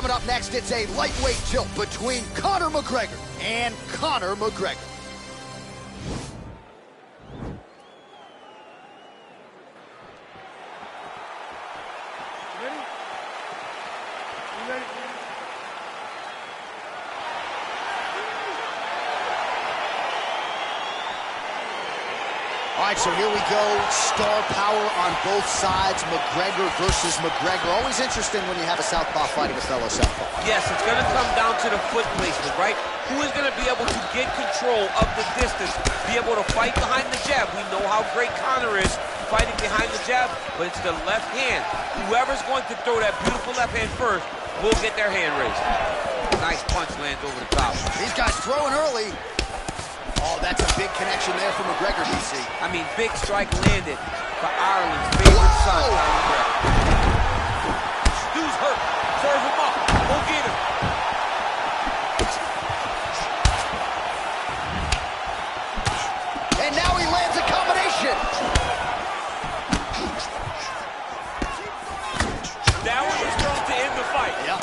Coming up next, it's a lightweight tilt between Conor McGregor and Conor McGregor. Ready? You ready? All right, so here we go. Star power on both sides. McGregor versus McGregor. Always interesting when you have a southpaw fighting a fellow southpaw. Yes, it's going to come down to the foot placement, right? Who is going to be able to get control of the distance, be able to fight behind the jab? We know how great Conor is fighting behind the jab, but it's the left hand. Whoever's going to throw that beautiful left hand first will get their hand raised. Nice punch lands over the top. These guys throwing early. Oh, that's a big connection there for McGregor, DC. I mean, big strike landed for Ireland's favorite son, Conor McGregor. Dude's hurt. Serve him up. Go get him. And now he lands a combination. That one was thrown to end the fight. Yeah.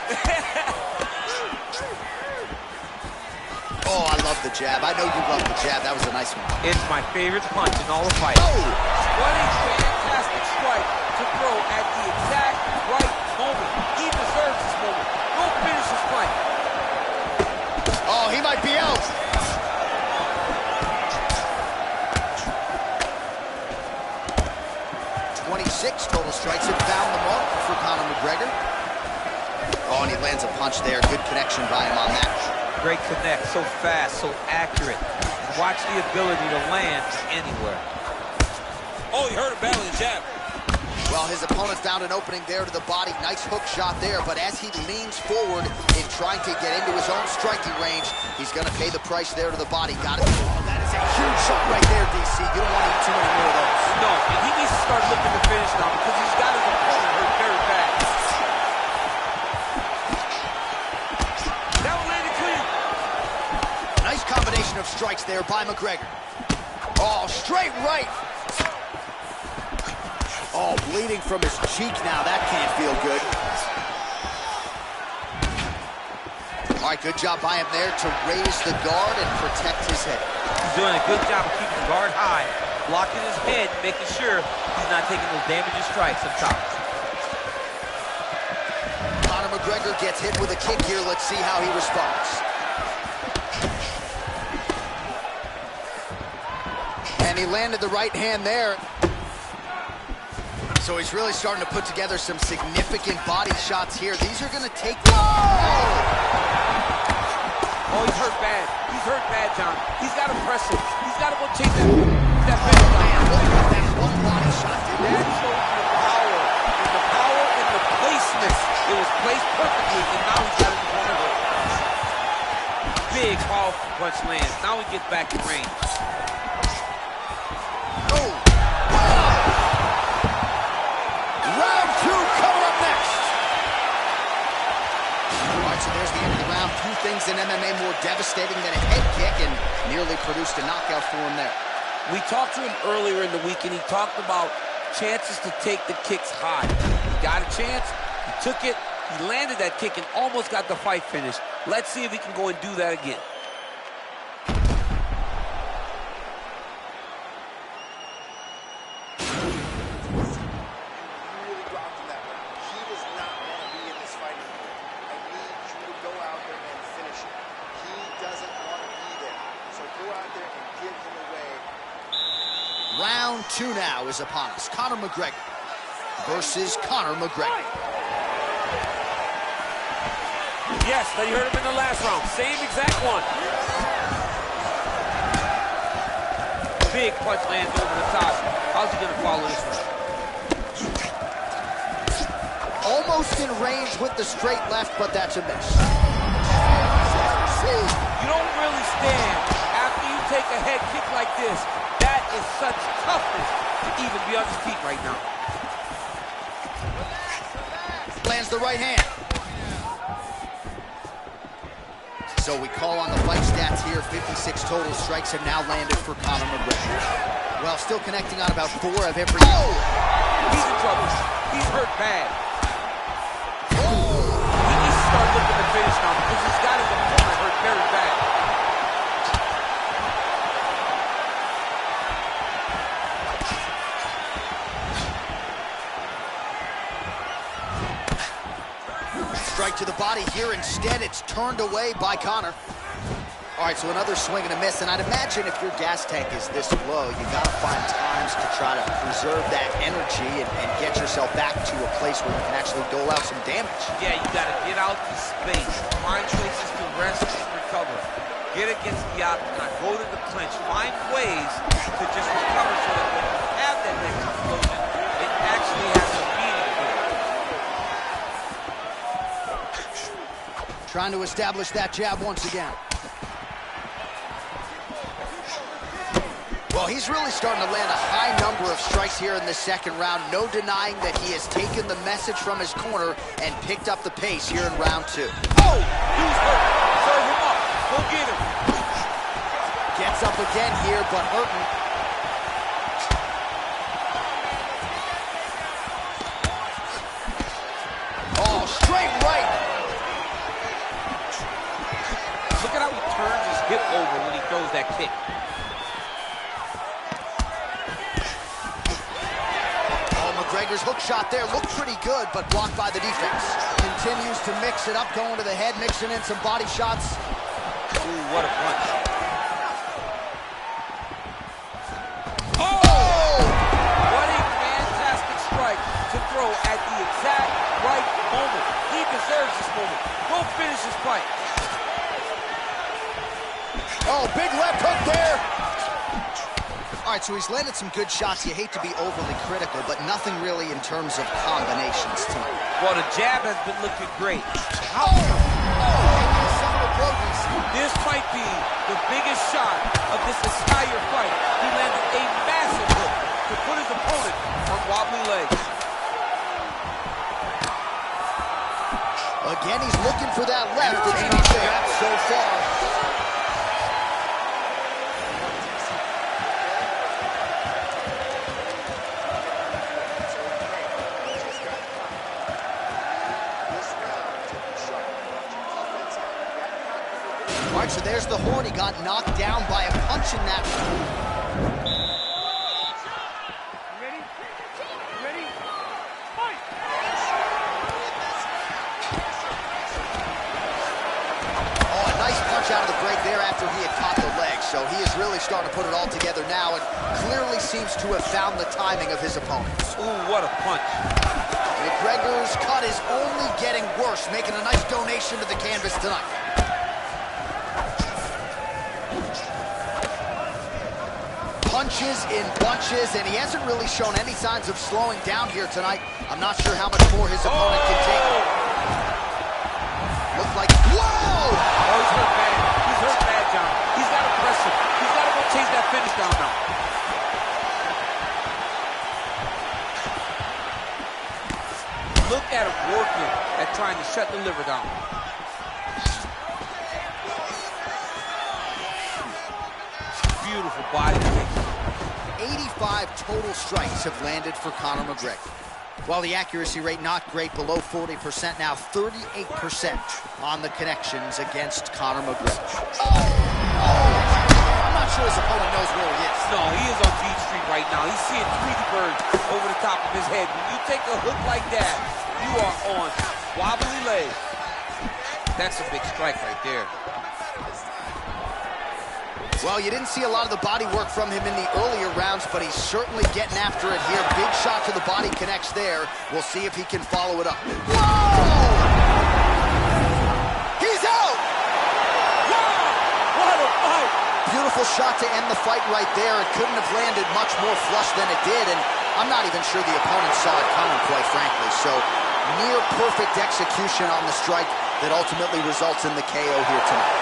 Oh, I love the jab. I know you love the jab. That was a nice one. It's my favorite punch in all the fight. Oh! What a fantastic strike to throw at the exact right moment. He deserves this moment. Go finish this fight. Oh, he might be out. .26 total strikes have found the mark for Conor McGregor. Oh, and he lands a punch there. Good connection by him on that. Great connect, so fast, so accurate. And watch the ability to land anywhere. Oh, he hurt him badly, the jab. Well, his opponent found an opening there to the body. Nice hook shot there, but as he leans forward in trying to get into his own striking range, he's going to pay the price there to the body. Got it. Oh, that is a huge shot right there, DC. You don't want to eat too many more of those. No, and he needs to start looking to finish now because he's got his opponent hurt very bad. That one landed clean. Nice combination of strikes there by McGregor. Oh, straight right. Oh, bleeding from his cheek now. That can't feel good. All right, good job by him there to raise the guard and protect his head. He's doing a good job of keeping the guard high, blocking his head, making sure he's not taking those damaging strikes up top. Conor McGregor gets hit with a kick here. Let's see how he responds. And he landed the right hand there. So he's really starting to put together some significant body shots here. These are going to take... Whoa! Oh, he's hurt bad. He's hurt bad, John. He's got to press him. He's got to go take that finish line. Look at that one body shot, dude. That shows the power and the placement. It was placed perfectly, and now he's got it in front of it. Big, powerful punch lands. Now he gets back in range. Oh! Round two coming up next. All right, so there's the end of the round. Few things in MMA more devastating than a head kick, and nearly produced a knockout for him there. We talked to him earlier in the week, and he talked about chances to take the kicks high. He got a chance, he took it, he landed that kick, and almost got the fight finished. Let's see if he can go and do that again. Round two now is upon us. Conor McGregor versus Conor McGregor. Yes, they heard him in the last round. Same exact one. Big punch lands over the top. How's he going to follow this one? Almost in range with the straight left, but that's a miss. You don't really stand after you take a head kick like this. That is such toughness to even be on his feet right now. Lands the right hand. So we call on the fight stats here. 56 total strikes have now landed for Conor McGregor. Well, still connecting on about 4 of every... Oh! He's in trouble. He's hurt bad. He needs to start looking to finish now because he's got his opponent hurt very bad. Strike to the body here. Instead, it's turned away by Conor. All right, so another swing and a miss, and I'd imagine if your gas tank is this low, you gotta find times to try to preserve that energy and get yourself back to a place where you can actually dole out some damage. Yeah, you gotta get out to space, find places to rest and recover. Get against the octagon, go to the clinch, find ways to just recover so that when you have that next explosion, it actually has a meaning to it. Trying to establish that jab once again. Well, he's really starting to land a high number of strikes here in the second round. No denying that he has taken the message from his corner and picked up the pace here in round 2. Oh! He's hurt. Serve him up. Go get him. Gets up again here, but hurting. Oh, straight right. Look at how he turns his hip over when he throws that kick. McGregor's hook shot there looked pretty good, but blocked by the defense. Continues to mix it up, going to the head, mixing in some body shots. Ooh, what a punch. Oh! What a fantastic strike to throw at the exact right moment. He deserves this moment. Go finish his fight. Oh, big left hook there. All right, so he's landed some good shots. You hate to be overly critical, but nothing really in terms of combinations tonight. Well, the jab has been looking great. This might be the biggest shot of this entire fight. He landed a massive hook to put his opponent on wobbly legs. Again, he's looking for that left. It's not there so far. All right, so there's the horn. He got knocked down by a punch in that. Ready? Ready? Fight! Oh, a nice punch out of the break there after he had caught the leg. So he is really starting to put it all together now and clearly seems to have found the timing of his opponents. Ooh, what a punch. McGregor's cut is only getting worse, making a nice donation to the canvas tonight. Punches in bunches, and he hasn't really shown any signs of slowing down here tonight. I'm not sure how much more his opponent can take. Look like, whoa! Oh, he's hurt bad. He's hurt bad, John. He's got to press him. He's got to go chase that finish down now. Look at him working at trying to shut the liver down. Beautiful body kick. 85 total strikes have landed for Conor McGregor. While the accuracy rate not great, below 40%, now 38% on the connections against Conor McGregor. I'm not sure his opponent knows where he is. No, he is on Beach Street right now. He's seeing Tweety Bird over the top of his head. When you take a hook like that, you are on wobbly legs. That's a big strike right there. Well, you didn't see a lot of the body work from him in the earlier rounds, but he's certainly getting after it here. Big shot to the body connects there. We'll see if he can follow it up. Whoa! He's out! Wow! What a fight! Beautiful shot to end the fight right there. It couldn't have landed much more flush than it did, and I'm not even sure the opponent saw it coming, quite frankly. So, near perfect execution on the strike that ultimately results in the KO here tonight.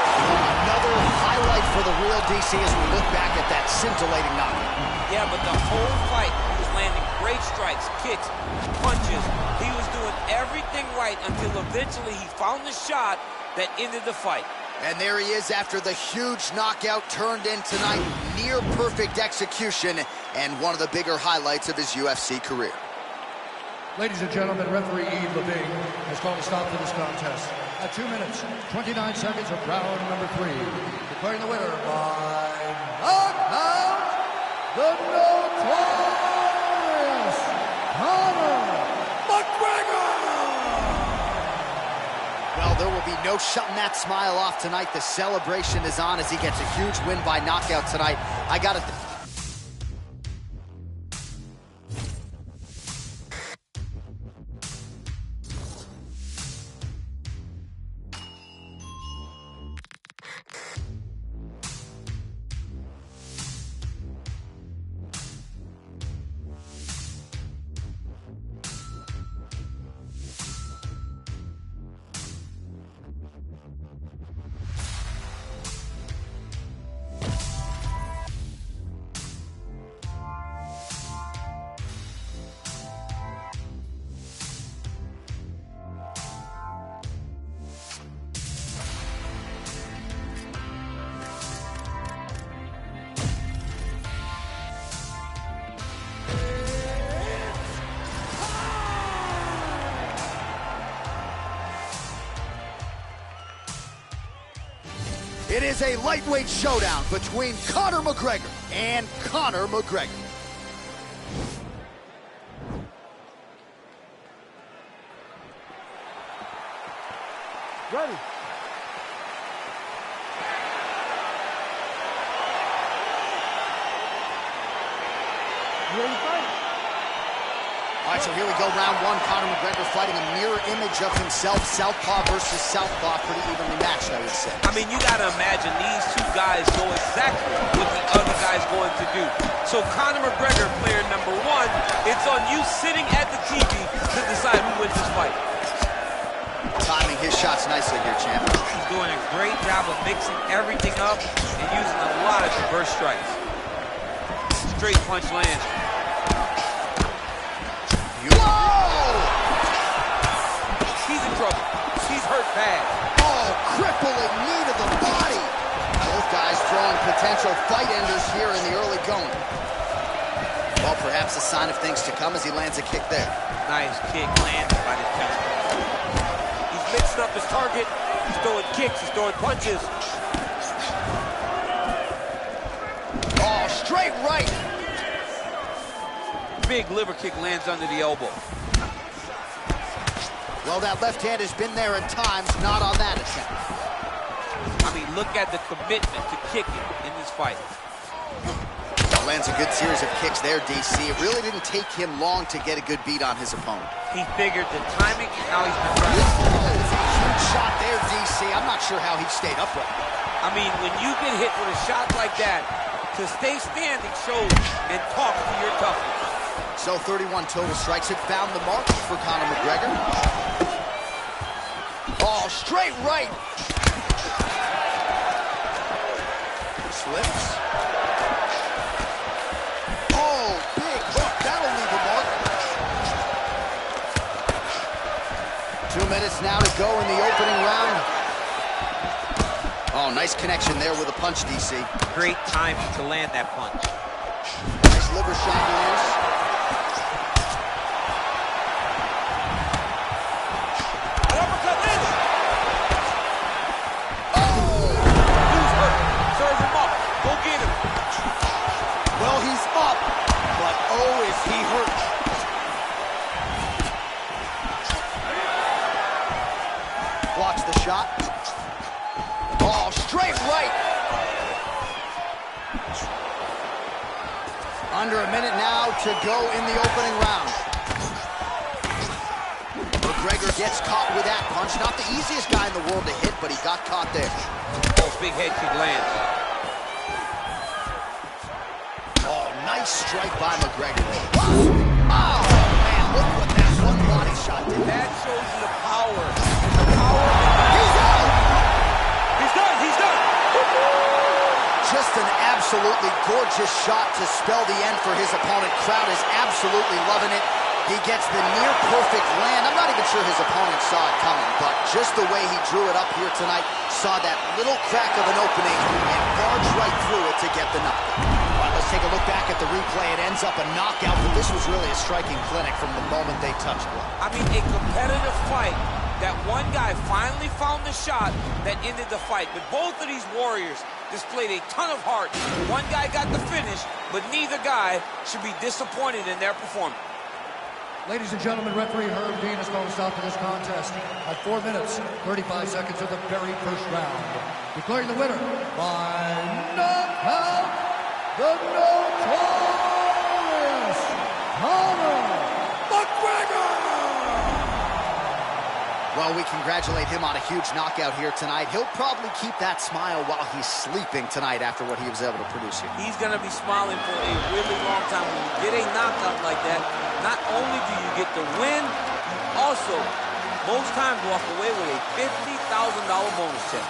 Another highlight for the real DC as we look back at that scintillating knockout. Yeah, but the whole fight, he was landing great strikes, kicks, punches. He was doing everything right until eventually he found the shot that ended the fight. And there he is after the huge knockout turned in tonight. Near perfect execution and one of the bigger highlights of his UFC career. Ladies and gentlemen, referee Eve Levine has called a stop to this contest at 2 minutes, 29 seconds of round number 3. Declaring the winner by knockout, the notorious Conor McGregor! Well, there will be no shutting that smile off tonight. The celebration is on as he gets a huge win by knockout tonight. I got to... It is a lightweight showdown between Conor McGregor and Conor McGregor. Ready. You ready to fight? All right, so here we go, round one. Conor McGregor fighting a mirror image of himself, southpaw versus southpaw, pretty evenly matched, I would say. I mean, you got to imagine these two guys know exactly what the other guy's going to do. So Conor McGregor, player number one, it's on you sitting at the TV to decide who wins this fight. Timing his shots nicely here, champ. He's doing a great job of mixing everything up and using a lot of reverse strikes. Straight punch lands. Whoa! He's in trouble. He's hurt bad. Oh, crippling knee to the body. Both guys throwing potential fight enders here in the early going. Well, perhaps a sign of things to come as he lands a kick there. Nice kick landed by the feet. He's mixing up his target. He's throwing kicks. He's throwing punches. Oh, straight right. Big liver kick lands under the elbow. Well, that left hand has been there at times, not on that attempt. I mean, look at the commitment to kicking in this fight. Lands a good series of kicks there, DC. It really didn't take him long to get a good beat on his opponent. He figured the timing and how he's been trying. Oh, huge shot there, DC. I'm not sure how he stayed upright. I mean, when you get hit with a shot like that, to stay standing shows and talks to your toughness. So 31 total strikes have found the mark for Conor McGregor. Oh, straight right. Slips. Oh, big hook. That'll leave a mark. 2 minutes now to go in the opening round. Oh, nice connection there with a punch, DC. Great timing to land that punch. Nice liver shot lands. Well, he's up, but oh, is he hurt. Blocks the shot. Oh, straight right. Under a minute now to go in the opening round. McGregor gets caught with that punch. Not the easiest guy in the world to hit, but he got caught there. Oh, big head kick lands. Strike by McGregor. Oh, man, look what that one body shot did. That shows you the power. The power. He's out! He's done, he's done! Just an absolutely gorgeous shot to spell the end for his opponent. Crowd is absolutely loving it. He gets the near-perfect land. I'm not even sure his opponent saw it coming, but just the way he drew it up here tonight, saw that little crack of an opening and barged right through it to get the knockout. Let's take a look back at the replay. It ends up a knockout, but this was really a striking clinic from the moment they touched blood. I mean, a competitive fight. That one guy finally found the shot that ended the fight. But both of these warriors displayed a ton of heart. One guy got the finish, but neither guy should be disappointed in their performance. Ladies and gentlemen, referee Herb Dean has called a stop to this contest at 4 minutes, 35 seconds of the very first round. Declaring the winner by knockout, the notorious Conor McGregor! Well, we congratulate him on a huge knockout here tonight. He'll probably keep that smile while he's sleeping tonight after what he was able to produce here. He's going to be smiling for a really long time. When you get a knockout like that, not only do you get the win, you also, most times, walk away with a $50,000 bonus check.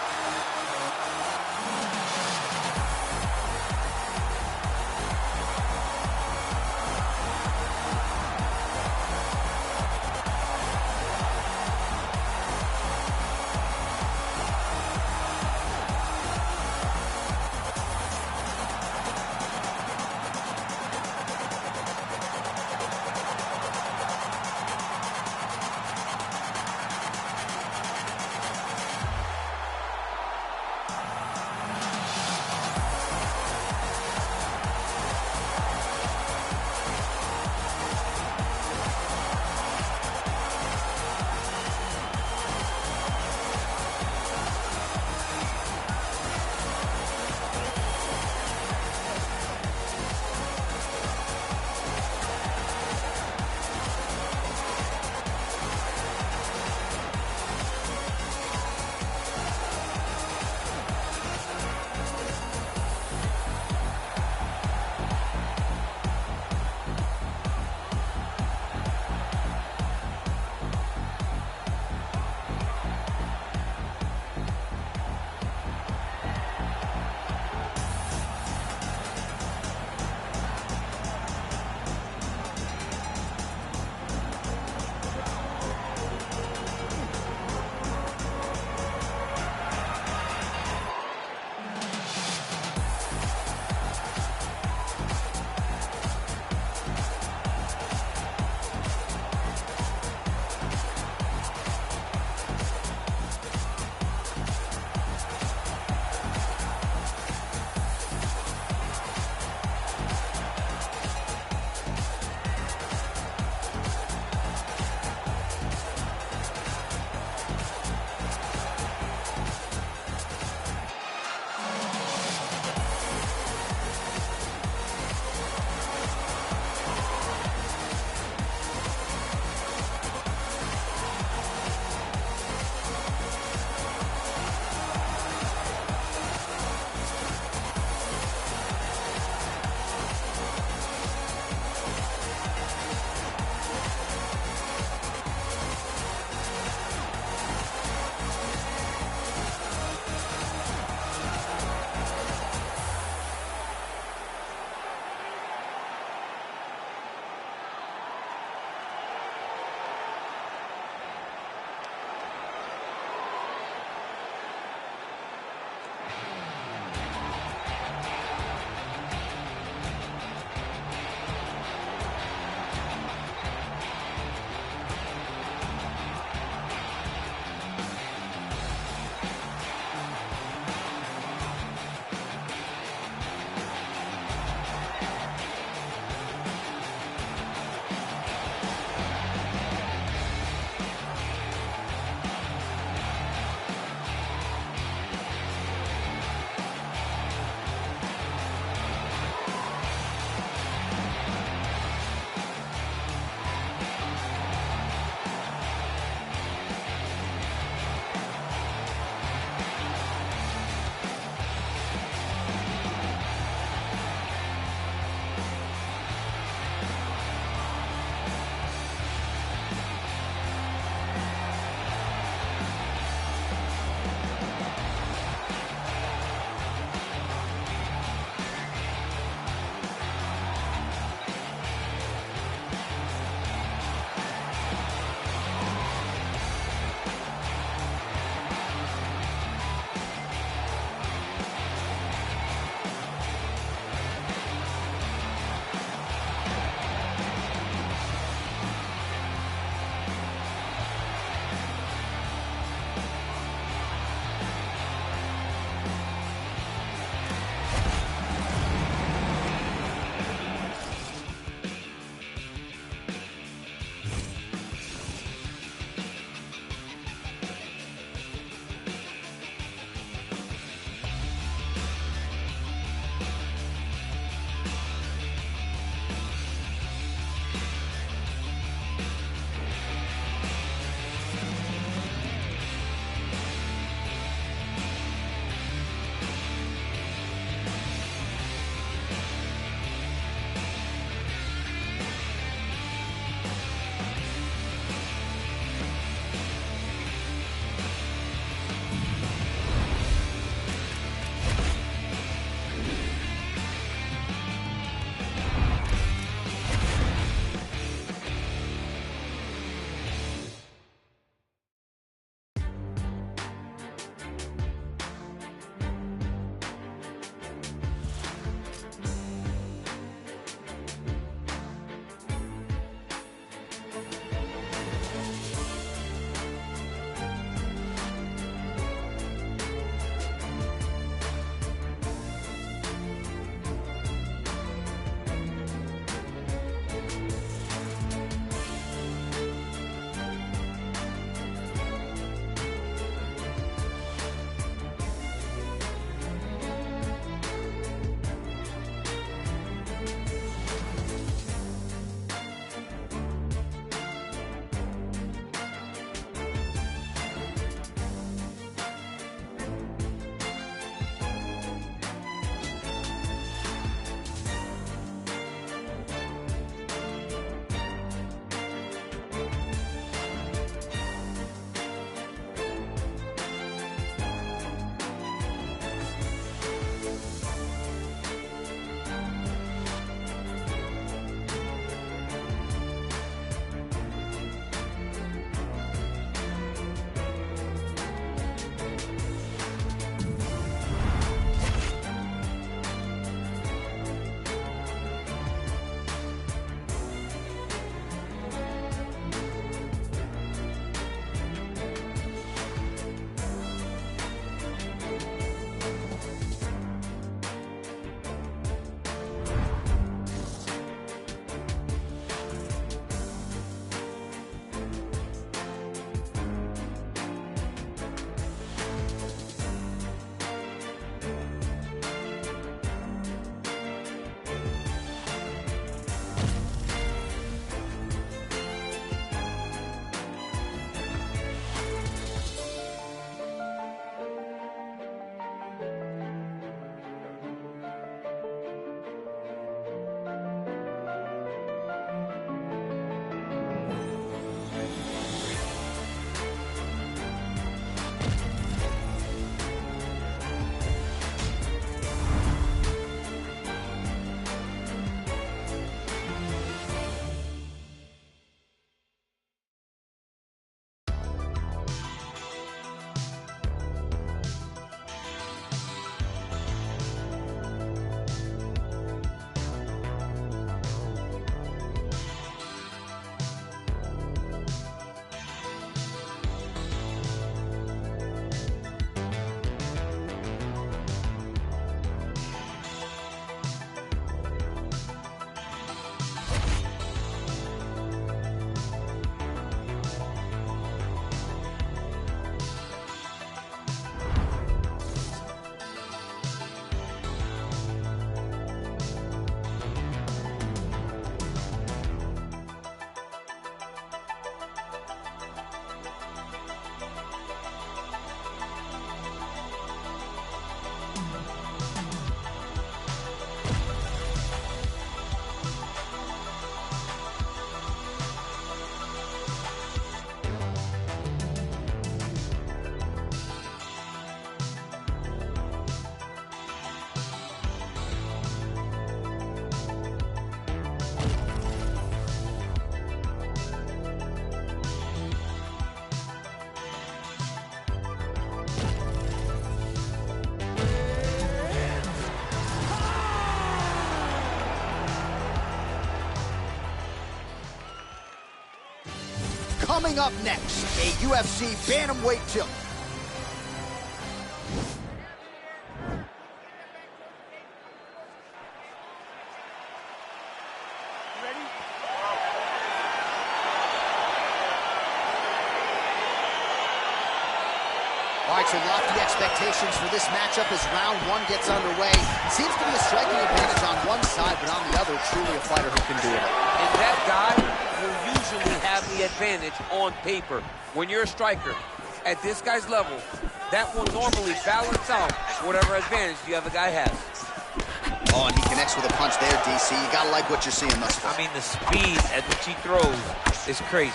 Coming up next, a UFC bantamweight tilt. All right, so lofty expectations for this matchup as round one gets underway. Seems to be a striking advantage on one side, but on the other, truly a fighter who can do it. And that guy will usually have the advantage on paper. When you're a striker, at this guy's level, that will normally balance out whatever advantage the other guy has. Oh, and he connects with a punch there, DC. You gotta like what you're seeing thus far. I mean, the speed at which he throws is crazy.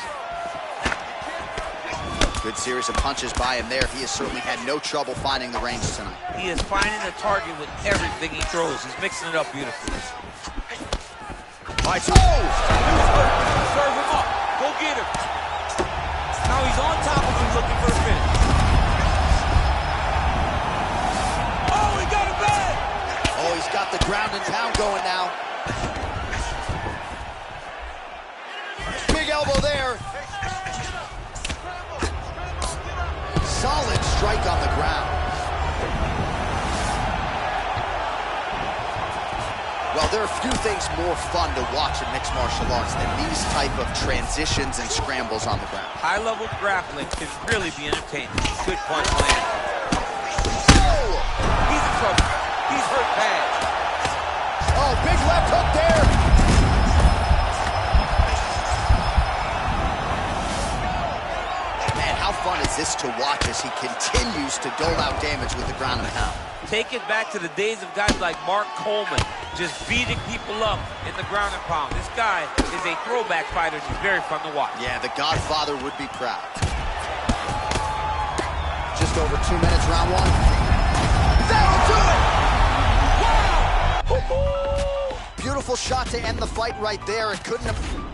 Good series of punches by him there. He has certainly had no trouble finding the range tonight. He is finding the target with everything he throws. He's mixing it up beautifully. All right, so Serve him up. Go get him. Now he's on top of him looking for a finish. Oh, he got it back. oh, he's got the ground and pound going now. Big elbow there. Solid strike on the ground. Well, there are few things more fun to watch in mixed martial arts than these type of transitions and scrambles on the ground. High-level grappling can really be entertaining. Good punch land. Oh! He's in trouble. He's hurt bad. Oh, big left hook there. Man, how fun is this to watch as he continues to dole out damage with the ground and pound? Take it back to the days of guys like Mark Coleman, just beating people up in the ground and pound. This guy is a throwback fighter. He's very fun to watch. Yeah, the Godfather would be proud. Just over 2 minutes, round one. That'll do it! Wow! Beautiful shot to end the fight right there. It couldn't have...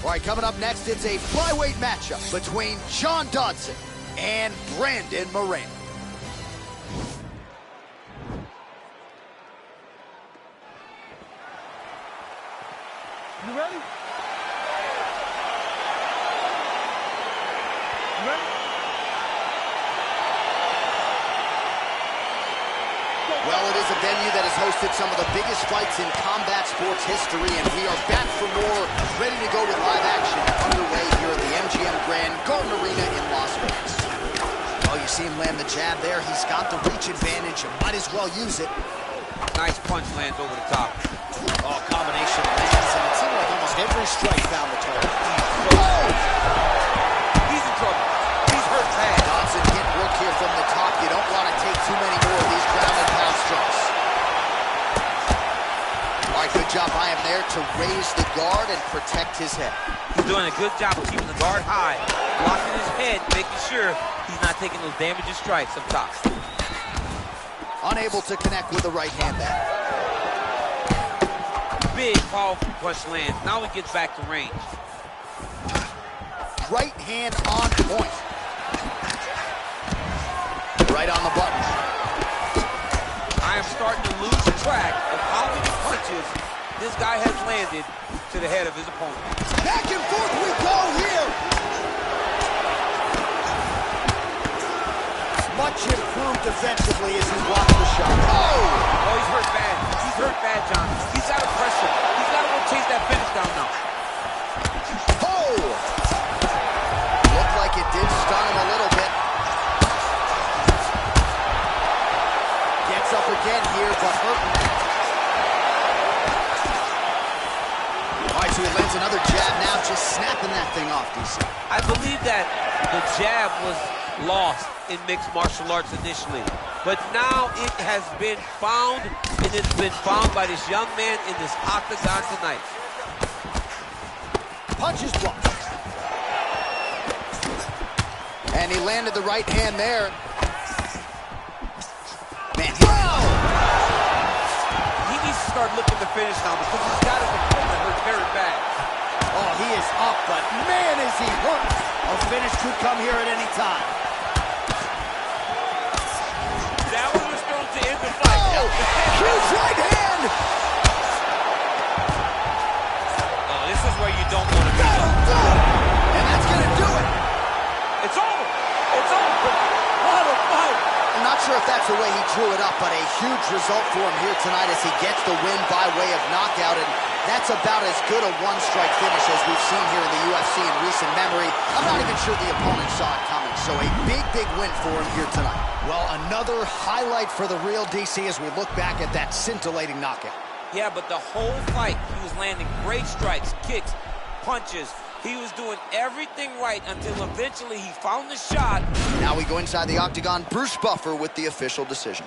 All right, coming up next, it's a flyweight matchup between John Dodson and Brandon Moreno. You ready? You ready? Well, it is a venue that has hosted some of the biggest fights in combat sports history, and we are back for more, ready to go with live action underway here at the MGM Grand Garden Arena in Las Vegas. Oh, you see him land the jab there. He's got the reach advantage. Might as well use it. Nice punch lands over the top. Oh, combination lands, and it seemed like almost every strike found the target. Oh! He's in trouble. He's hurt bad. Dodson getting work here from the top. You don't want to take too many more of these ground and pound strikes. All right, good job by him there to raise the guard and protect his head. He's doing a good job of keeping the guard high, blocking his head, making sure he's not taking those damaging strikes up top. Unable to connect with the right hand there. Big, powerful punch lands. Now he gets back to range. Right hand on point. Right on the button. I am starting to lose track of how many punches this guy has landed to the head of his opponent. Back and forth we go here. much improved defensively as he blocks the shot. Oh, he's hurt bad. He's hurt bad, John. He's got to press him. He's got to go chase that finish down now. Oh! Looked like it did stun him a little bit. Gets up again here, but hurting. All right, so he lands another jab now, just snapping that thing off, DC. I believe that the jab was lost in mixed martial arts initially, but now it has been found, and it's been found by this young man in this octagon tonight. Punches blocked. And he landed the right hand there. Man, he needs to start looking to finish now because he's got his opponent hurt very bad. oh, he is up, but man, is he hurt. A finish could come here at any time. That one was thrown to end the fight. Oh, huge right hand. Oh, this is where you don't want to be. And that's going to do it. It's over. It's over. What a fight. I'm not sure if that's the way he drew it up, but a huge result for him here tonight as he gets the win by way of knockout. And that's about as good a one-strike finish as we've seen here in the UFC in recent memory. I'm not even sure the opponent saw it coming. So a big, big win for him here tonight. Well, another highlight for the real DC as we look back at that scintillating knockout. Yeah, but the whole fight, he was landing great strikes, kicks, punches. He was doing everything right until eventually he found the shot. Now we go inside the octagon. Bruce Buffer with the official decision.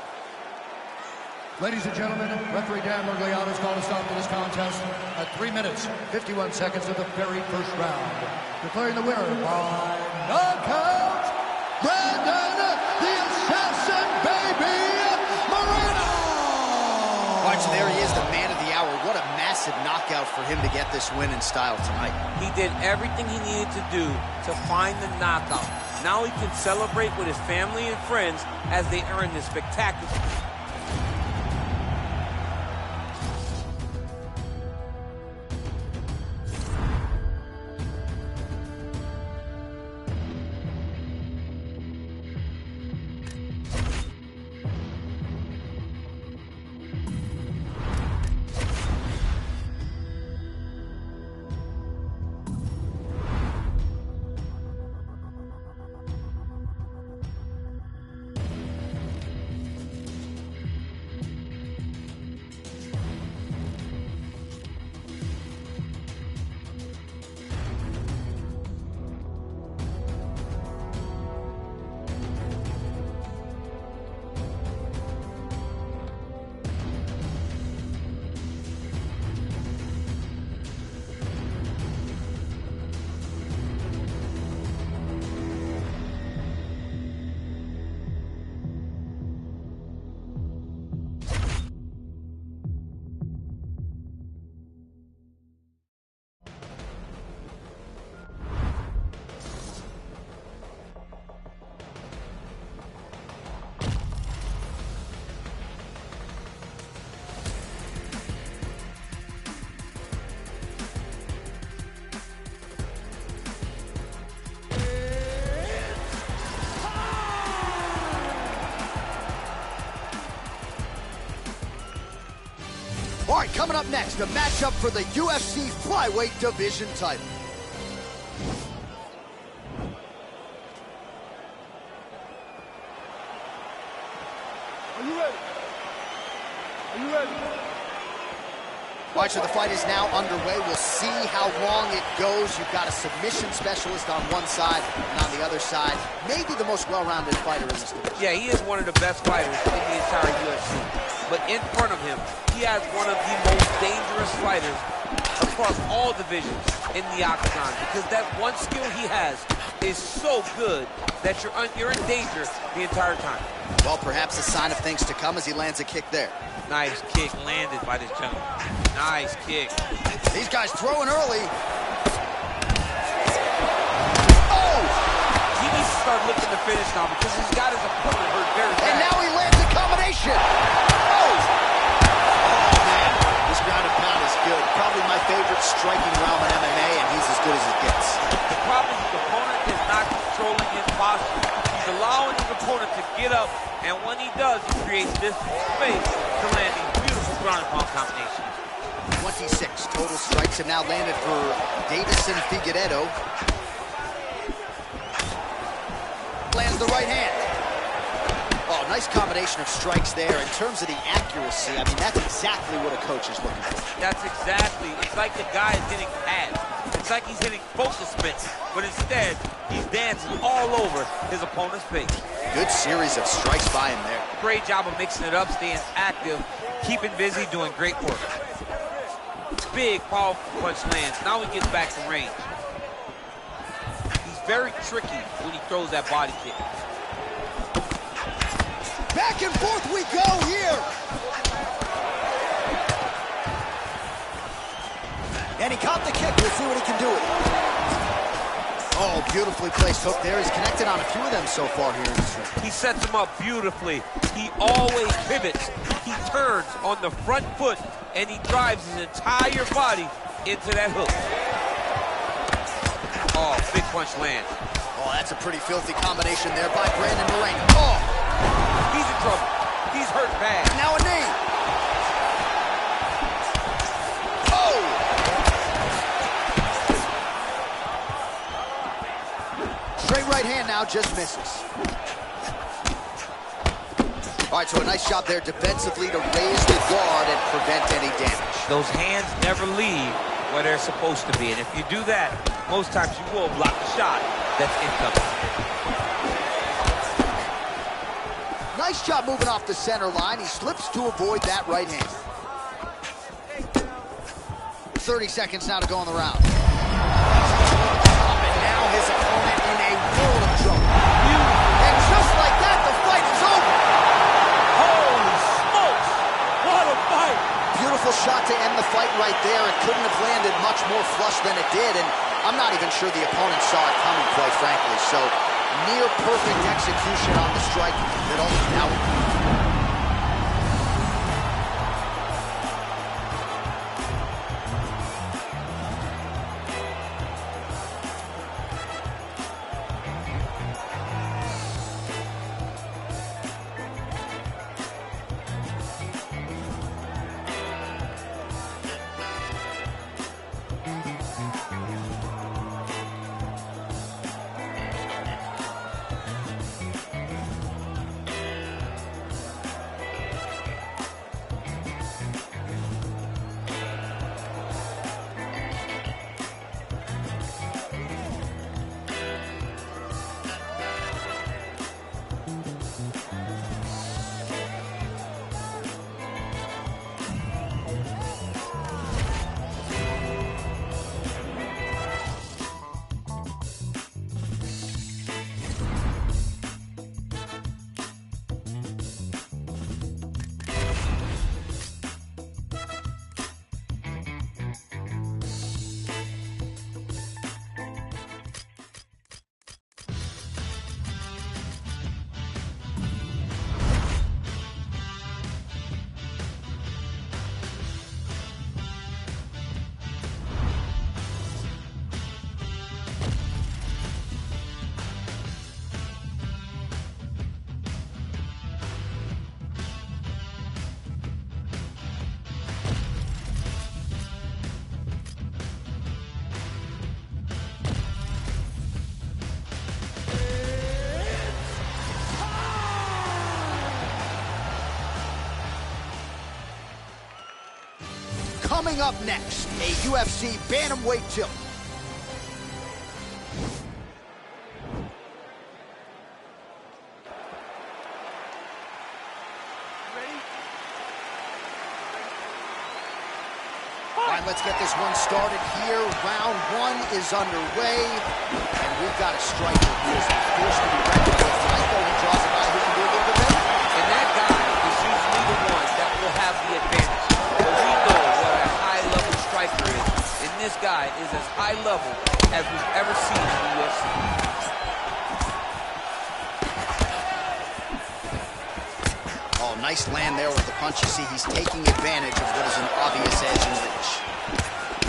Ladies and gentlemen, referee Dan Miragliotta has called a stop to this contest at 3 minutes, 51 seconds of the very first round. Declaring the winner by knockout, Brandon the Assassin Baby Moreno! Watch, there he is, the man of the hour. What a massive knockout for him to get this win in style tonight. He did everything he needed to do to find the knockout. Now he can celebrate with his family and friends as they earn this spectacular. All right, coming up next, a matchup for the UFC Flyweight Division title. Are you ready? Are you ready? All right, so the fight is now underway. We'll see how long it goes. You've got a submission specialist on one side, and on the other side, maybe the most well-rounded fighter in this division. Yeah, he is one of the best fighters in the entire UFC. But in front of him, he has one of the most dangerous fighters across all divisions in the octagon, because that one skill he has is so good that you're in danger the entire time. Well, perhaps a sign of things to come as he lands a kick there. Nice kick landed by this gentleman. Nice kick. These guys throwing early. Oh! He needs to start looking to finish now because he's got his opponent hurt very bad. And now he lands a combination. Oh! Oh, man. This ground and pound is good. Probably my favorite striking realm in MMA, and he's as good as it gets. The problem is his opponent is not controlling his posture. He's allowing his opponent to get get up, and when he does, he creates this space to land these beautiful ground and pound combinations. 26 total strikes have now landed for Deiveson Figueiredo. Lands the right hand. Oh, nice combination of strikes there. In terms of the accuracy, I mean, that's exactly what a coach is looking for. That's exactly. It's like the guy is hitting pads. It's like he's hitting focus mitts, but instead, he's dancing all over his opponent's face. Good series of strikes by him there. Great job of mixing it up, staying active, keeping busy, doing great work. Big, powerful punch lands. Now he gets back to range. He's very tricky when he throws that body kick. Back and forth we go here. And he caught the kick. We'll see what he can do with it. Oh, beautifully placed hook there. He's connected on a few of them so far here in this round. He sets him up beautifully. He always pivots. He turns on the front foot, and he drives his entire body into that hook. Oh, big punch lands. Oh, that's a pretty filthy combination there by Brandon Moreno. Oh! He's in trouble. He's hurt bad. Now a knee. Oh! Straight right hand now, just misses. All right, so a nice job there defensively to raise the guard and prevent any damage. Those hands never leave where they're supposed to be, and if you do that, most times you will block the shot that's incoming. Nice job moving off the center line. He slips to avoid that right hand. 30 seconds now to go in the round. And now his opponent in a world of trouble. And just like that, the fight is over. Holy smokes! What a fight! Beautiful shot to end the fight right there. It couldn't have landed much more flush than it did, and I'm not even sure the opponent saw it coming, quite frankly. So near perfect execution on the strike that ultimately out. Coming up next, a UFC bantamweight tilt. All right, let's get this one started here. Round one is underway, and we've got a striker who is a force to be reckoned with. I know he draws a guy who can do a little bit better. And that guy is usually the one that will have the advantage. But we know what a high-level striker is, and this guy is as high level as we've ever seen in the UFC. Oh, nice land there with the punch. You see, he's taking advantage of what is an obvious edge and reach.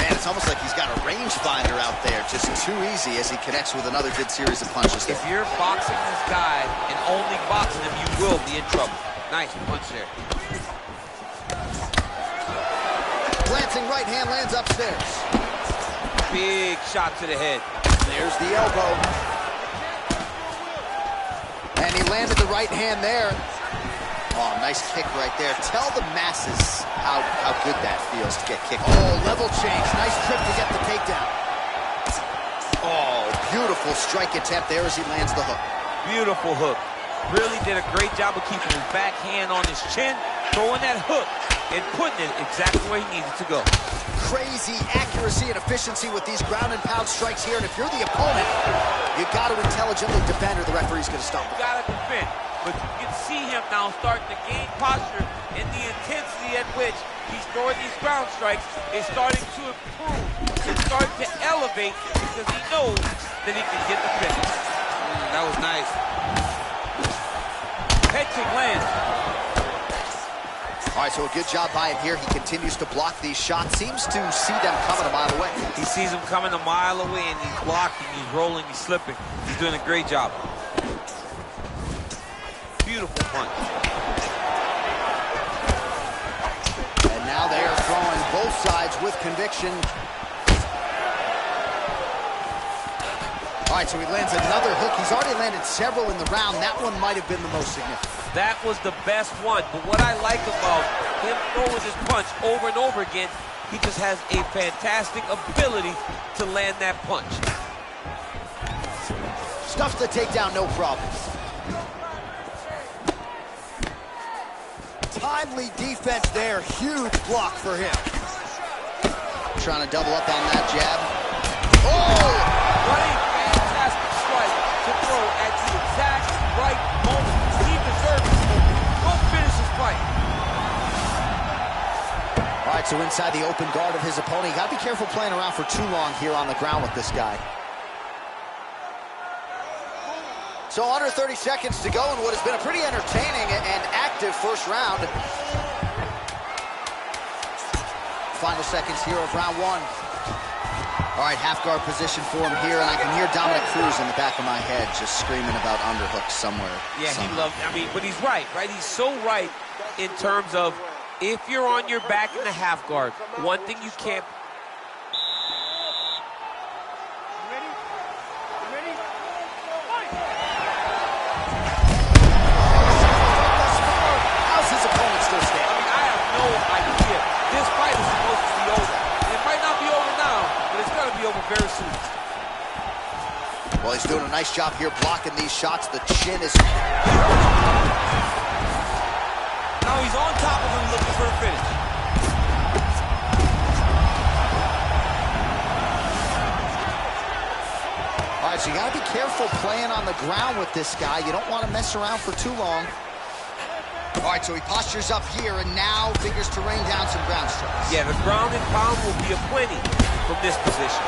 Man, it's almost like he's got a rangefinder out there. Just too easy as he connects with another good series of punches there. If you're boxing this guy and only boxing him, you will be in trouble. Nice punch there. Glancing right hand lands upstairs. Big shot to the head. There's the elbow. And he landed the right hand there. Oh, nice kick right there. Tell the masses how good that feels to get kicked. Oh, level change. Nice trip to get the takedown. Oh, beautiful strike attempt there as he lands the hook. Beautiful hook. Really did a great job of keeping his backhand on his chin, throwing that hook, and putting it exactly where he needed to go. Crazy accuracy and efficiency with these ground and pound strikes here. And if you're the opponent, you got to intelligently defend or the referee's going to stop it. You got to defend. But you can see him now starting to gain posture, and the intensity at which he's throwing these ground strikes is starting to improve. It's starting to elevate because he knows that he can get the finish. That was nice. Head kick lands. All right, so a good job by him here. He continues to block these shots. Seems to see them coming a mile away. He sees them coming a mile away, and he's blocking, he's rolling, he's slipping. He's doing a great job. Beautiful punch. And now they are throwing both sides with conviction. All right, so he lands another hook. He's already landed several in the round. That one might have been the most significant. That was the best one. But what I like about him throwing this punch over and over again, he just has a fantastic ability to land that punch. Stuffs the takedown, no problem. Timely defense there. Huge block for him. Trying to double up on that jab. Oh! What a fantastic strike to throw at the exact right moment. He deserves it. Go finish his fight. All right, so inside the open guard of his opponent. You got to be careful playing around for too long here on the ground with this guy. So under 30 seconds to go in what has been a pretty entertaining and active first round. Final seconds here of round one. All right, half guard position for him here, and I can hear Dominick Cruz in the back of my head just screaming about underhooks somewhere. Yeah, he loved, but he's right? He's so right in terms of if you're on your back in the half guard, one thing you can't. How's his opponent still standing? I have no idea. This fight is supposed to be over. It might not be over now, but it's going to be over very soon. Well, he's doing a nice job here blocking these shots. The chin is... Now he's on top of him looking for a finish. All right, so you got to be careful playing on the ground with this guy. You don't want to mess around for too long. All right, so he postures up here and now figures to rain down some ground strikes. Yeah, the ground and pound will be a plenty from this position.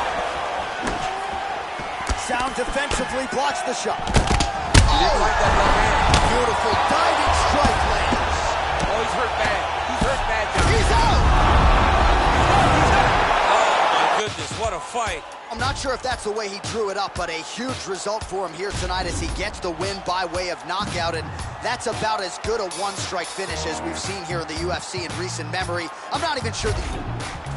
Sound defensively blocks the shot. He didn't like that left hand. Beautiful diving strike lands. Oh, he's hurt bad. He's hurt bad, John. He's out. Oh, my goodness, what a fight. I'm not sure if that's the way he drew it up, but a huge result for him here tonight as he gets the win by way of knockout, and that's about as good a one-strike finish as we've seen here in the UFC in recent memory. I'm not even sure that...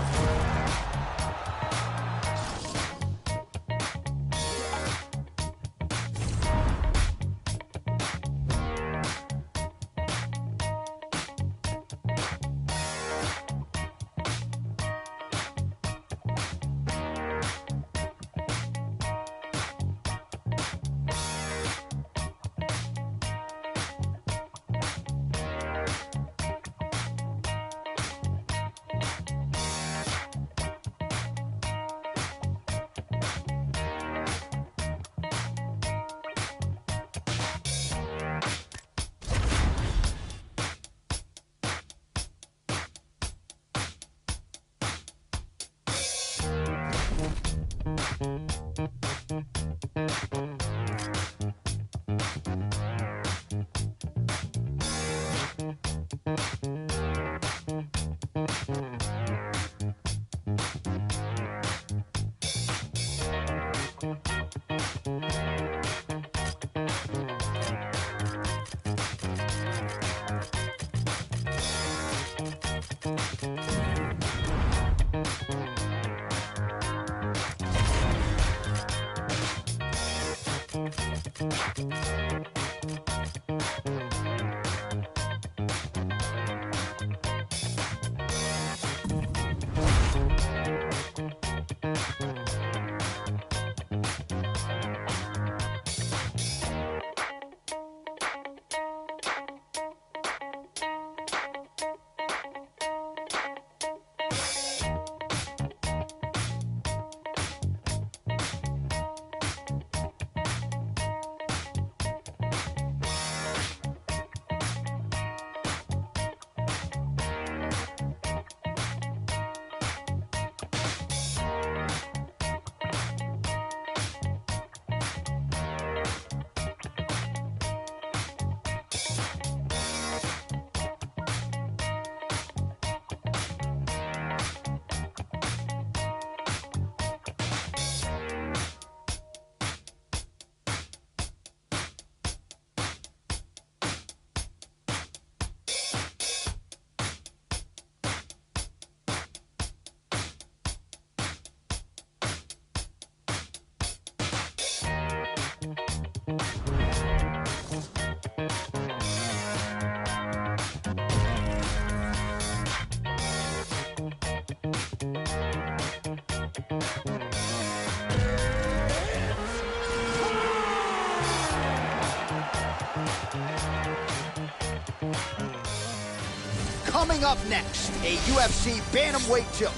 Coming up next, a UFC bantamweight tilt.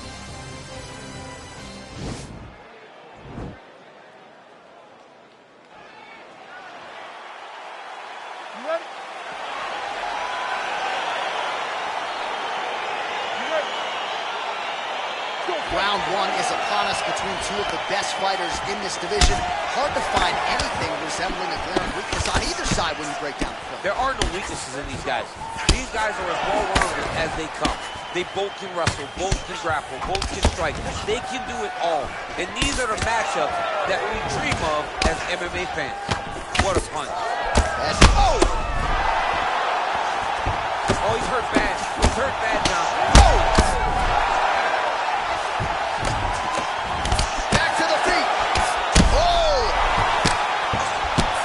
You ready? You ready? Go. Round one is upon us between two of the best fighters in this division. Hard to find anything resembling a glaring weakness on either side when you break down the film. There are no weaknesses in these guys. These guys are as well-rounded as they come. They both can wrestle, both can grapple, both can strike. They can do it all. And these are the matchups that we dream of as MMA fans. What a punch. Oh! Oh, he's hurt bad. He's hurt bad now. Oh! Back to the feet. Oh!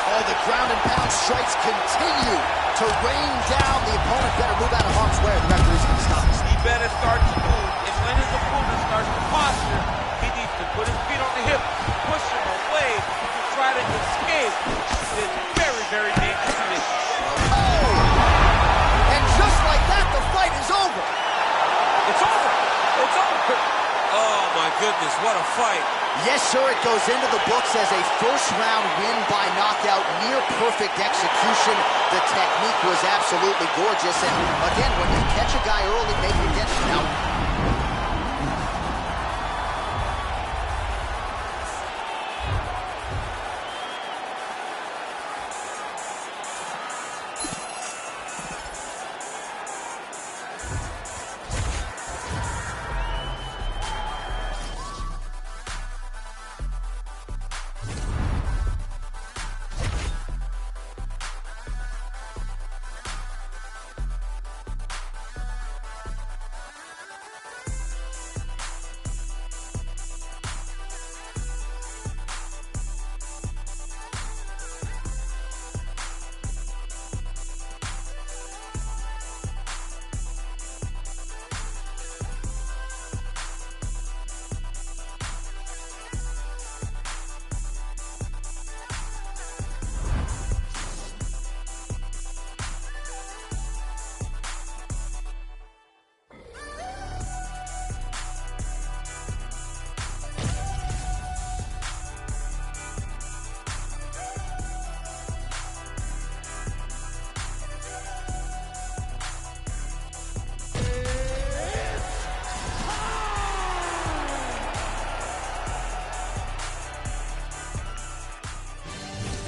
Oh, the ground and pound strikes continue to rain down. The opponent better move out of harm's way. The referee's going to stop this. He better start to move. And when his opponent starts to posture, he needs to put his feet on the hip, push him away to try to escape this very, very dangerous position. Oh! And just like that, the fight is over. It's over. It's over. Oh, my goodness, what a fight. Yes, sir, it goes into the books as a first-round win by knockout, near-perfect execution. The technique was absolutely gorgeous, and again, when you catch a guy early, maybe you get him out.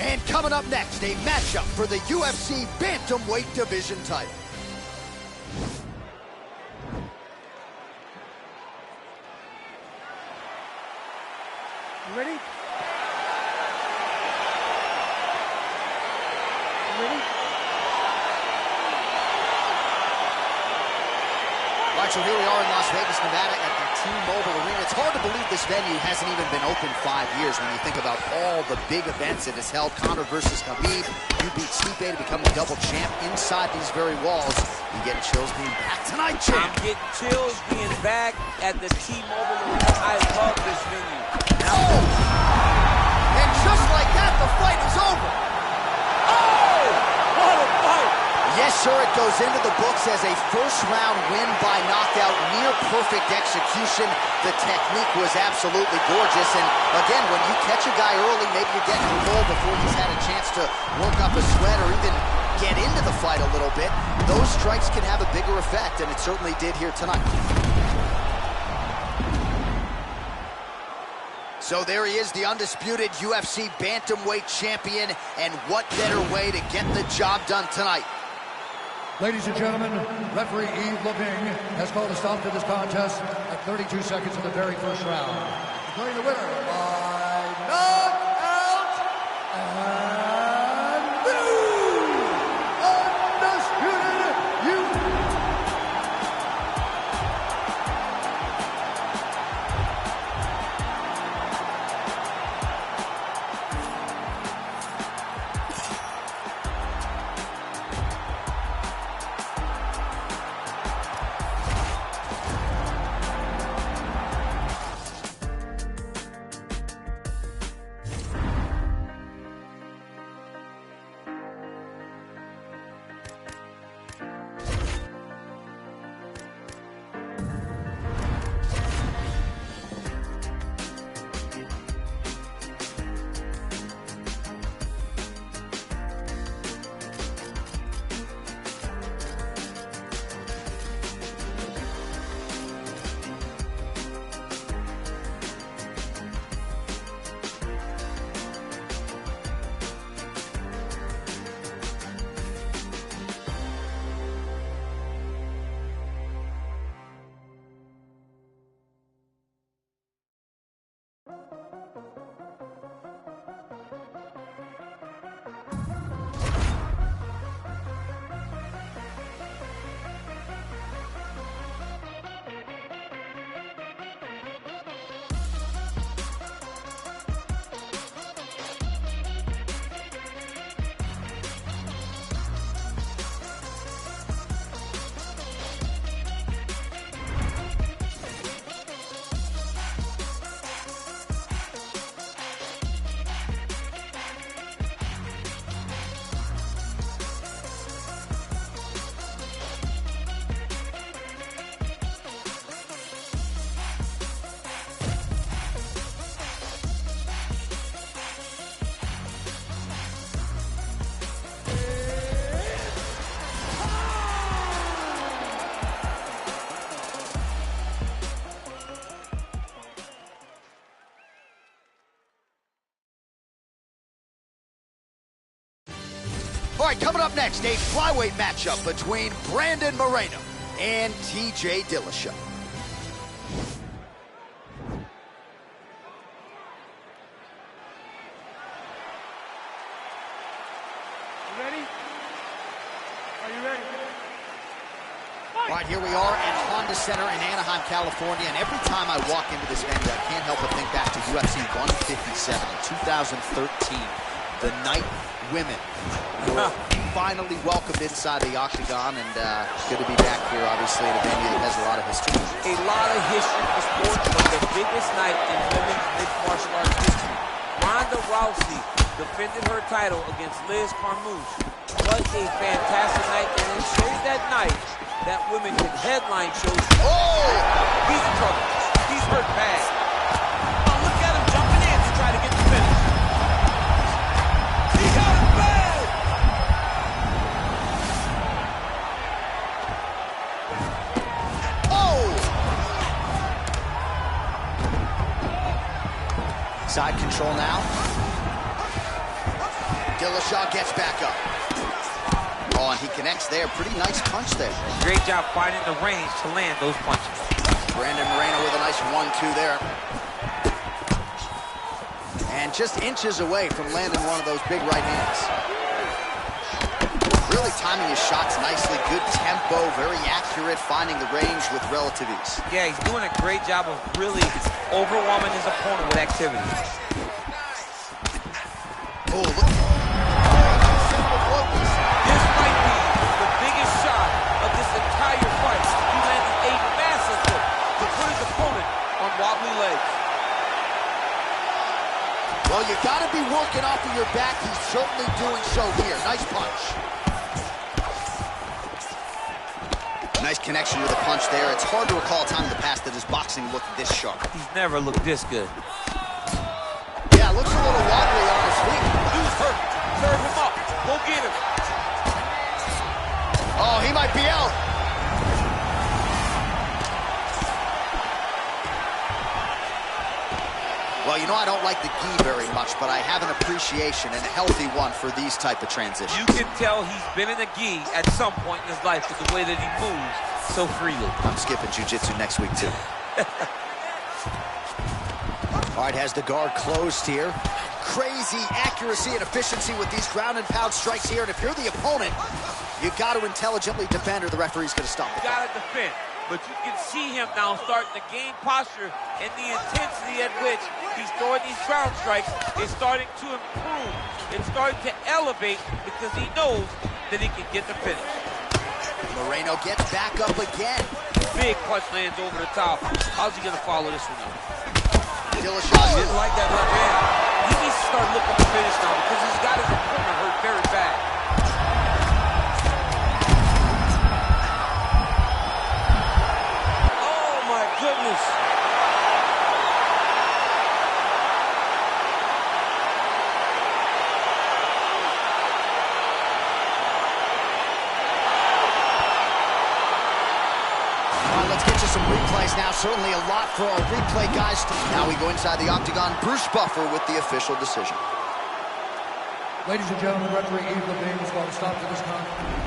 And coming up next, a matchup for the UFC Bantamweight Division title. You ready? You ready? All right, so here we are in Las Vegas, Nevada at the T-Mobile Arena. It's hard to believe this venue hasn't even been open 5 years when you think about all the big events it has held. Conor versus Khabib. You beat Stipe to become the double champ inside these very walls. You getting chills being back tonight, champ? I'm getting chills being back at the T-Mobile Arena. I love this venue. Oh! And just like that, the fight is over. Oh! What a fight! Yes, sir, it goes into the books as a first-round win by knockout, near-perfect execution. The technique was absolutely gorgeous. And again, when you catch a guy early, maybe you're getting him full before he's had a chance to work up a sweat or even get into the fight a little bit. Those strikes can have a bigger effect, and it certainly did here tonight. So there he is, the undisputed UFC Bantamweight champion, and what better way to get the job done tonight? Ladies and gentlemen, referee Yves Lavigne has called a stop to this contest at 32 seconds of the very first round. Declaring the winner by knockout and the undisputed All right, coming up next, a flyweight matchup between Brandon Moreno and TJ Dillashaw. You ready? Are you ready? All right, here we are at Honda Center in Anaheim, California, and every time I walk into this venue, I can't help but think back to UFC 157 in 2013. The night women were finally welcomed inside the octagon, and good to be back here, obviously, at a venue that has a lot of history. A lot of history for sports, but the biggest night in women's mixed martial arts history. Ronda Rousey defended her title against Liz Carmouche. What a fantastic night, and it shows that night that women can headline shows. Oh! He's in trouble. He's hurt bad. Oh, look at him jumping in to try to get the finish. He got it bad! Oh! Side control now. Dillashaw gets back up. Oh, and he connects there. Pretty nice punch there. Great job finding the range to land those punches. Brandon Moreno with a nice 1-2 there. And just inches away from landing one of those big right hands. Really timing his shots nicely. Good tempo, very accurate, finding the range with relative ease. Yeah, he's doing a great job of really overwhelming his opponent with activity. Oh, look. This might be the biggest shot of this entire fight. He landed a massive hook to put his opponent on wobbly legs. Well, you got to be working off of your back. He's certainly doing so here. Nice punch. Nice connection with the punch there. It's hard to recall a time in the past that his boxing looked this sharp. He's never looked this good. Yeah, looks a little wobbly on his feet. Dude's hurt. Serve him up. Go get him. Oh, he might be out. Well, you know I don't like the gi very much, but I have an appreciation and a healthy one for these type of transitions. You can tell he's been in a gi at some point in his life with the way that he moves so freely. I'm skipping jiu-jitsu next week, too. All right, has the guard closed here. Crazy accuracy and efficiency with these ground and pound strikes here. And if you're the opponent, you got to intelligently defend or the referee's going to stop it. You got to defend. But you can see him now starting to gain posture, and the intensity at which he's throwing these ground strikes is starting to improve. It's starting to elevate because he knows that he can get the finish. Moreno gets back up again. Big punch lands over the top. How's he going to follow this one up? Dillashaw Didn't like that left hand. He needs to start looking to finish now because he's got his opponent hurt very bad. Oh my goodness. Let's get you some replays now. Certainly a lot for our replay guys. Now we go inside the octagon. Bruce Buffer with the official decision. Ladies and gentlemen, referee Yves Lavigne has called a stop to this contest.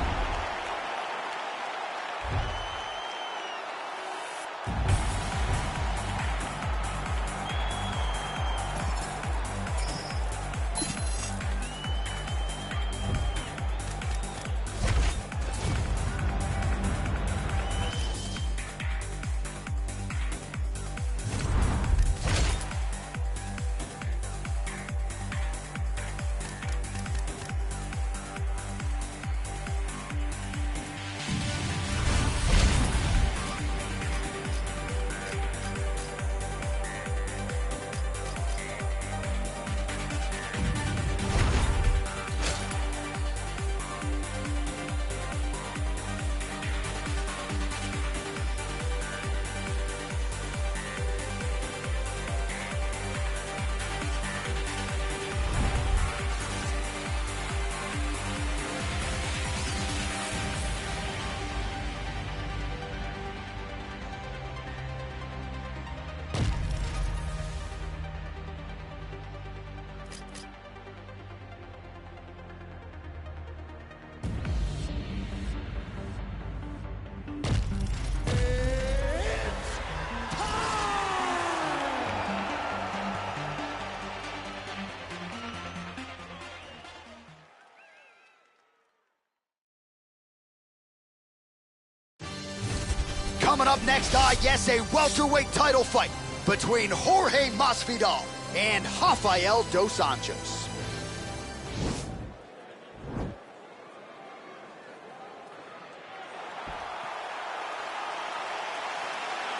Coming up next, yes, a welterweight title fight between Jorge Masvidal and Rafael dos Anjos.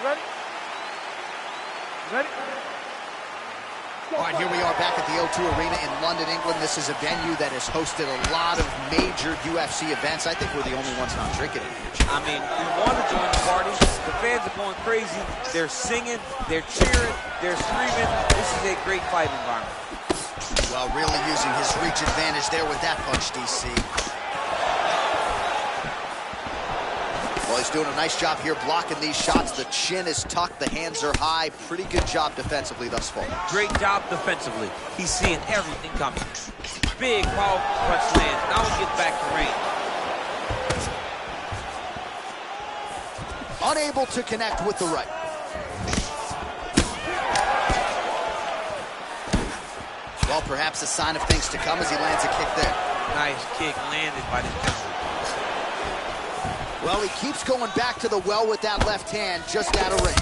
Ready? Ready? All right, here we are back at the O2 Arena in London, England. This is a venue that has hosted a lot of major UFC events. I think we're the only ones not drinking it here. I mean, we want to join the party. The fans are going crazy. They're singing, they're cheering, they're screaming. This is a great fight environment. Well, really using his reach advantage there with that punch, DC. Well, he's doing a nice job here blocking these shots. The chin is tucked, the hands are high. Pretty good job defensively thus far. Great job defensively. He's seeing everything coming. Big, powerful punch lands. Now he gets back to range. Unable to connect with the right. Well, perhaps a sign of things to come as he lands a kick there. Nice kick landed by the counter. Well, he keeps going back to the well with that left hand, just out of range.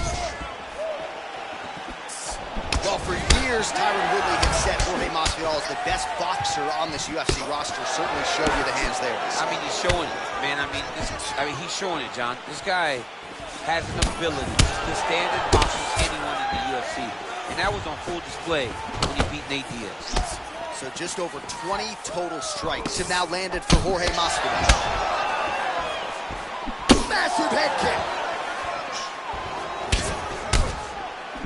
Well, for years, Tyron Woodley had said Jorge Masvidal is the best boxer on this UFC roster. Certainly showed you the hands there. I mean, he's showing it, man. I mean, he's showing it, John. This guy has an ability to stand and box with anyone in the UFC. And that was on full display when he beat Nate Diaz. So just over 20 total strikes have now landed for Jorge Masvidal. Massive head kick.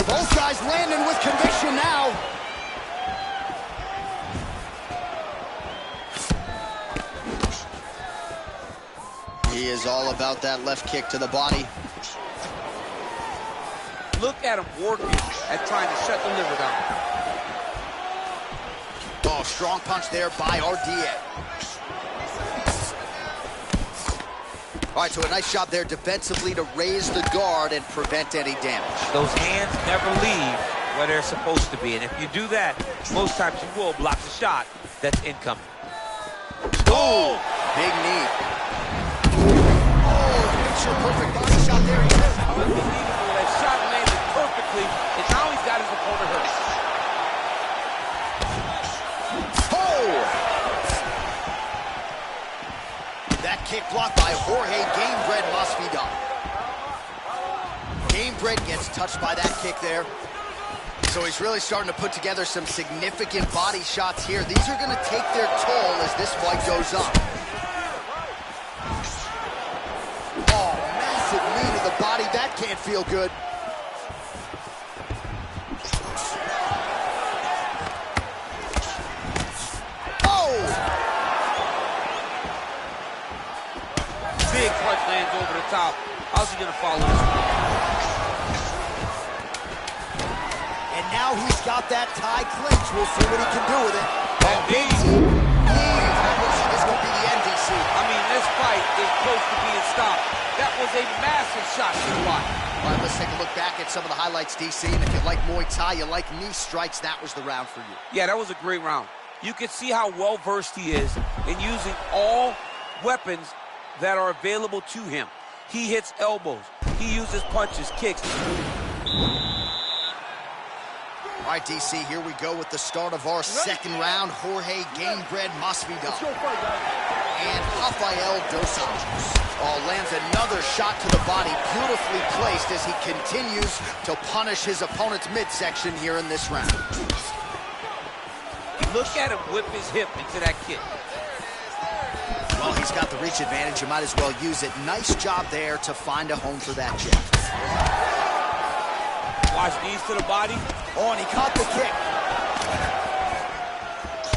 Both guys landing with conviction now. He is all about that left kick to the body. Look at him working at trying to shut the liver down. Oh, strong punch there by RDA. All right, so a nice job there defensively to raise the guard and prevent any damage. Those hands never leave where they're supposed to be, and if you do that, most times you will block the shot that's incoming. Oh! Big knee. Oh, picture perfect body shot there. He hurt. Unbelievable. That shot landed perfectly, and now he's got his opponent hurt. That kick blocked by Jorge Gamebred Masvidal. Gamebred gets touched by that kick there. So he's really starting to put together some significant body shots here. These are going to take their toll as this fight goes on. Oh, massive knee to the body. That can't feel good. Big punch lands over the top. How's he gonna follow this one? And now he's got that tie clinch. We'll see what he can do with it. And big knee. This could be the end, DC. I mean, this fight is close to being stopped. That was a massive shot to the body. All right, let's take a look back at some of the highlights, DC. And if you like Muay Thai, you like knee strikes, that was the round for you. Yeah, that was a great round. You can see how well-versed he is in using all weapons that are available to him. He hits elbows. He uses punches, kicks. All right, DC, here we go with the start of our second round. Jorge Gamebred Masvidal and Rafael dos Anjos. Oh, lands another shot to the body, beautifully placed as he continues to punish his opponent's midsection here in this round. Look at him whip his hip into that kick. Well, he's got the reach advantage. You might as well use it. Nice job there to find a home for that jab. Watch knees to the body. Oh, and he caught the kick.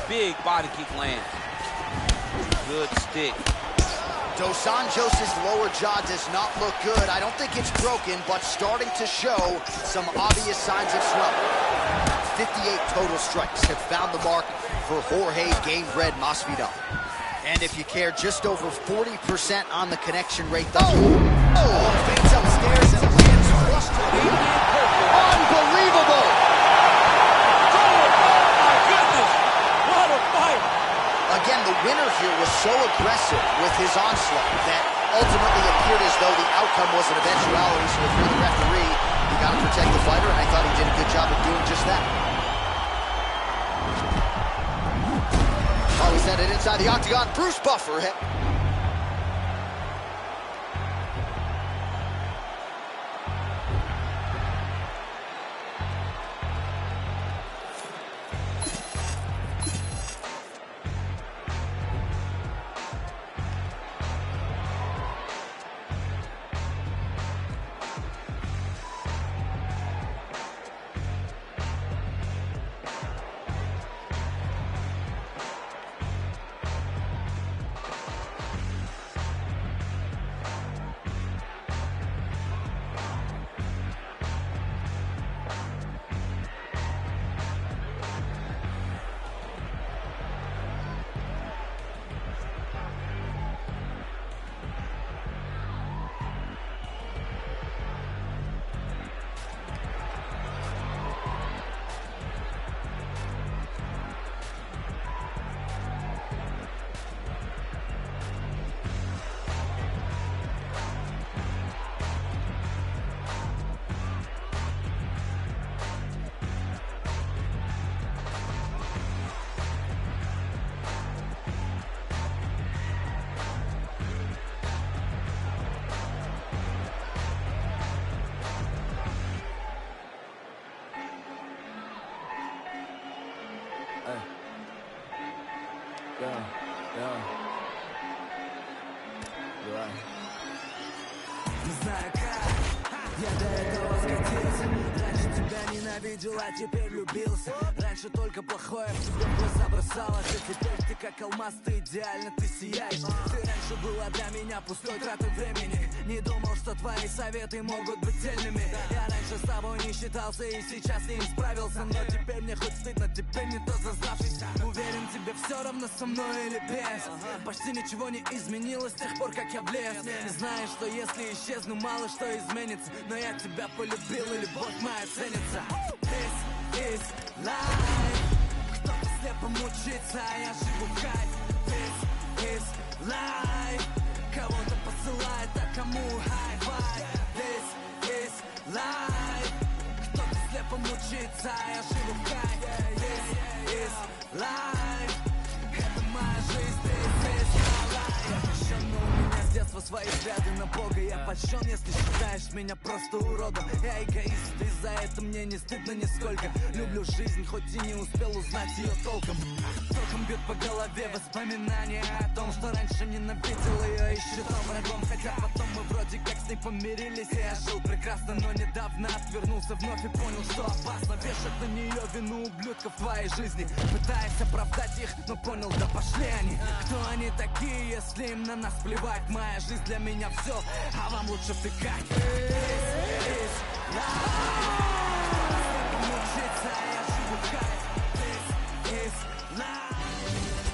Big body kick lands. Good stick. Dos Anjos' lower jaw does not look good. I don't think it's broken, but starting to show some obvious signs of swelling. 58 total strikes have found the mark for Jorge Gamebred Masvidal. And if you care, just over 40% on the connection rate thus far. Oh, fades upstairs and lands flush to the unbelievable! Oh, my goodness! What a fight! Again, the winner here was so aggressive with his onslaught that Ultimately, it appeared as though the outcome was an eventuality, so if you're the referee, you got to protect the fighter, and I thought he did a good job of doing just that. Oh, he sent it inside the octagon. Bruce Buffer. А теперь влюбился. Раньше только плохое в тебе в глаза бросалось, а теперь ты как алмаз, ты идеально, ты сияешь. Ты раньше была для меня пустой тратой времени. Не думал, что твои советы могут быть цельными. Я раньше с тобой не считался и сейчас не справился. Но теперь мне хоть стыдно, теперь не тот зазнавшийся. Уверен, тебе все равно со мной или без. Почти ничего не изменилось с тех пор, как я влез. Не знаешь, что если исчезну, мало что изменится. Но я тебя полюбил и любовь моя ценится. This is life. Кто-то слепо мучится, а я живу в кайф. This is life. Кого-то посылает, а кому high-five. This is life. Кто-то слепо мучится, а я живу в кайф. This is life. Это моя жизнь, this is my life. Я пощен, но у меня с детства свои взгляды на Бога. Я пощен, если считаешь меня просто уродом. Я эгоист, и за это мне не стыдно нисколько. Люблю жизнь, хоть и не успел узнать ее толком. Током бьет по голове воспоминания о том, что раньше ненавидел ее и считал врагом. Хотя потом мы вроде как с ней помирились, и я жил прекрасно, но недавно отвернулся вновь и понял, что опасно вешать на нее вину ублюдков в твоей жизни, пытаясь оправдать их, но понял, да пошли они. Кто они такие, если им на нас плевать? Моя жизнь для меня все, а вам лучше втыкать.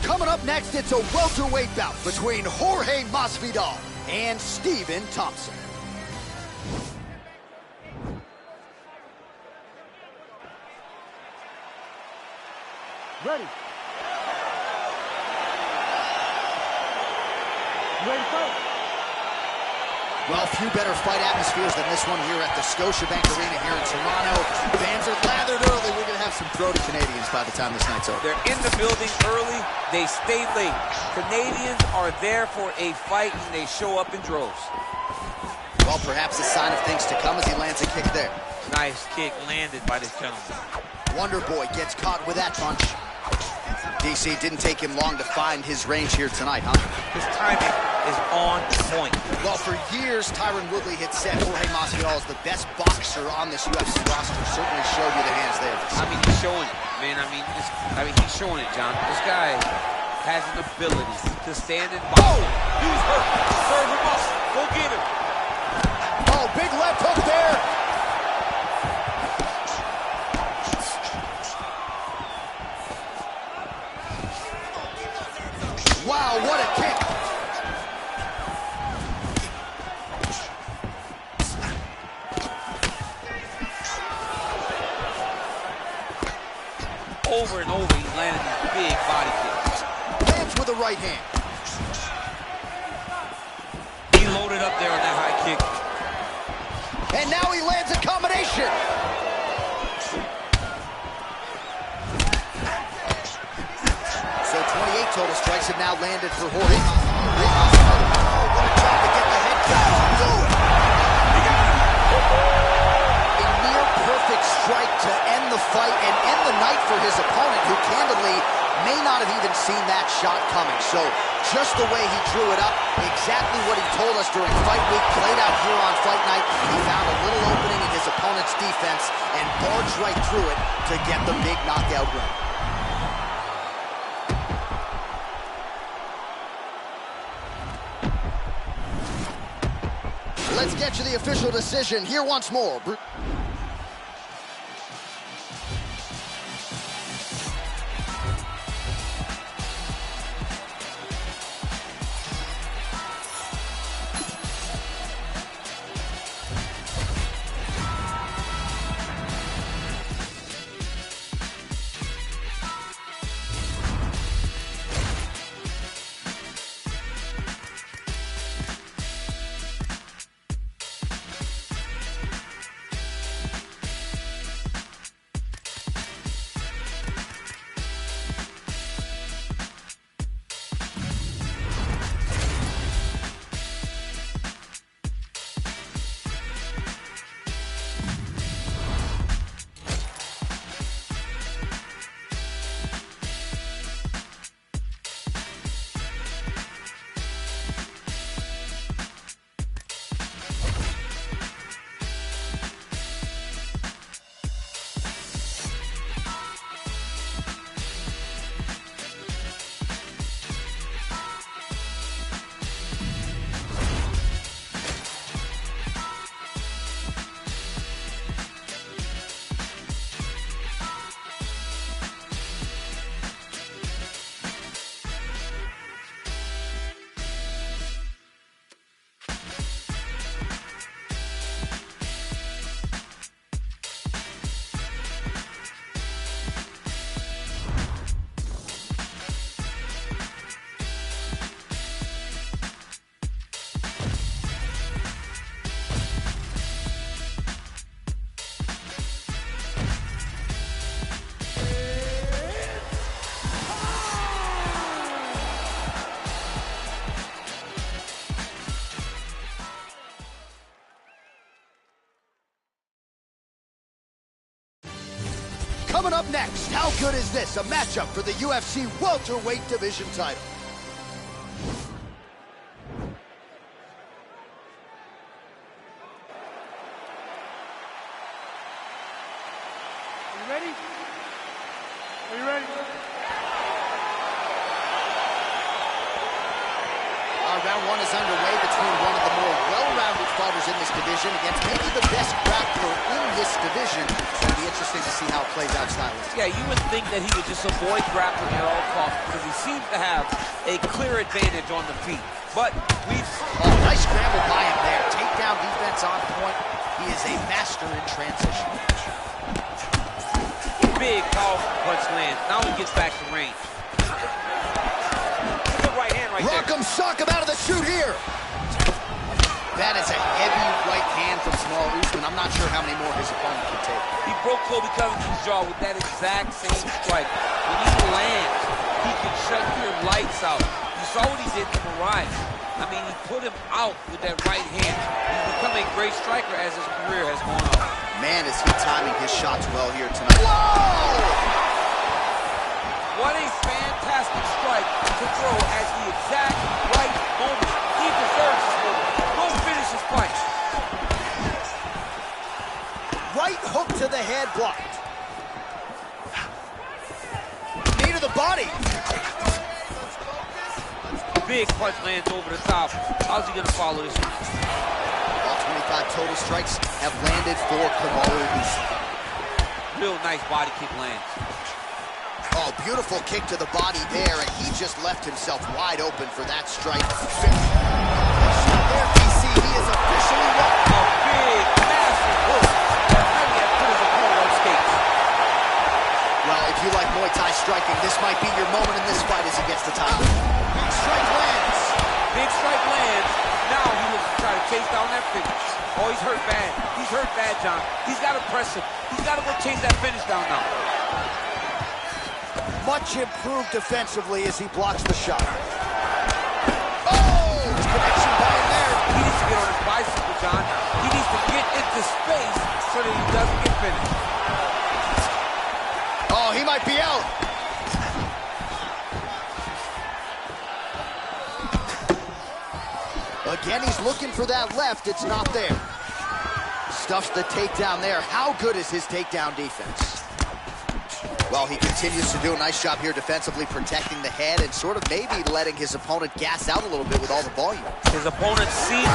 Coming up next, it's a welterweight bout between Jorge Masvidal and Stephen Thompson. Ready. Ready to fight? Well, few better fight atmospheres than this one here at the Scotiabank Arena here in Toronto. Fans are lathered early. We're going to have some throaty Canadians by the time this night's over. They're in the building early. They stay late. Canadians are there for a fight, and they show up in droves. Well, perhaps a sign of things to come as he lands a kick there. Nice kick landed by this gentleman. Wonder Boy gets caught with that punch. DC, didn't take him long to find his range here tonight, huh? His timing is on point. Well, for years, Tyron Woodley had said Jorge Masvidal is the best boxer on this UFC roster. Certainly showed you the hands there. I mean, he's showing it, man. I mean, he's showing it, John. This guy has an ability to stand and box. Oh! He's hurt. Serve him up. Go get him. Oh, big left hook there. Wow, what a kick. Over and over, he's landing these big body kicks. Lands with the right hand. He loaded up there on that high kick. And now he lands a combination. So 28 total strikes have now landed for Jorge. Oh, what a job to get the head kick. Do it. A near perfect strike to end the fight and end the night for his opponent, who candidly may not have even seen that shot coming. So just the way he drew it up, exactly what he told us during fight week, played out here on fight night. He found a little opening in his opponent's defense and barged right through it to get the big knockout win. Let's get you the official decision here once more. Coming up next, how good is this? A matchup for the UFC welterweight division title. Are you ready? Are you ready? Round one is underway between one of the more well-rounded fighters in this division against maybe the best grappler in this division. So it'll be interesting to see how it plays out stylistically. Yeah, you would think that he would just avoid grappling at all costs because he seems to have a clear advantage on the feet. But we've... Oh, nice scramble by him there. Takedown defense on point. He is a master in transition. Big, powerful punch lands. Now he gets back to range. Right hand right there. Rock'em sock'em out of the chute here. That is a heavy right hand from Small Usman. I'm not sure how many more his opponent can take. He broke Colby Covington's jaw with that exact same strike. When he lands, he can shut your lights out. You saw what he did to Moraes. I mean, he put him out with that right hand. He's become a great striker as his career has gone on. Man, is he timing his shots well here tonight. Whoa! What a fantastic strike to throw at the exact right moment. He deserves this moment. Go finish his fight. Right hook to the head blocked. Knee to the body. Big punch lands over the top. How's he going to follow this one? All 25 total strikes have landed for Kamaru Usman. Real nice body kick lands. Oh, beautiful kick to the body there, and he just left himself wide open for that strike. There, DC, he is officially won. A big, massive hook. Maybe that put his opponent on skates. Well, if you like Muay Thai striking, this might be your moment in this fight as he gets the title. Big strike lands. Big strike lands. Now he looks Oh, he's hurt bad. He's hurt bad, John. He's got to press him. He's got to go change that finish down now. Much improved defensively as he blocks the shot. Oh! Connection by him there. He needs to get on his bicycle, John. He needs to get into space so that he doesn't get finished. Oh, he might be out. Again, he's looking for that left. It's not there. Stuffs the takedown there. How good is his takedown defense? Well, he continues to do a nice job here defensively, protecting the head and sort of maybe letting his opponent gas out a little bit with all the volume. His opponent sees... And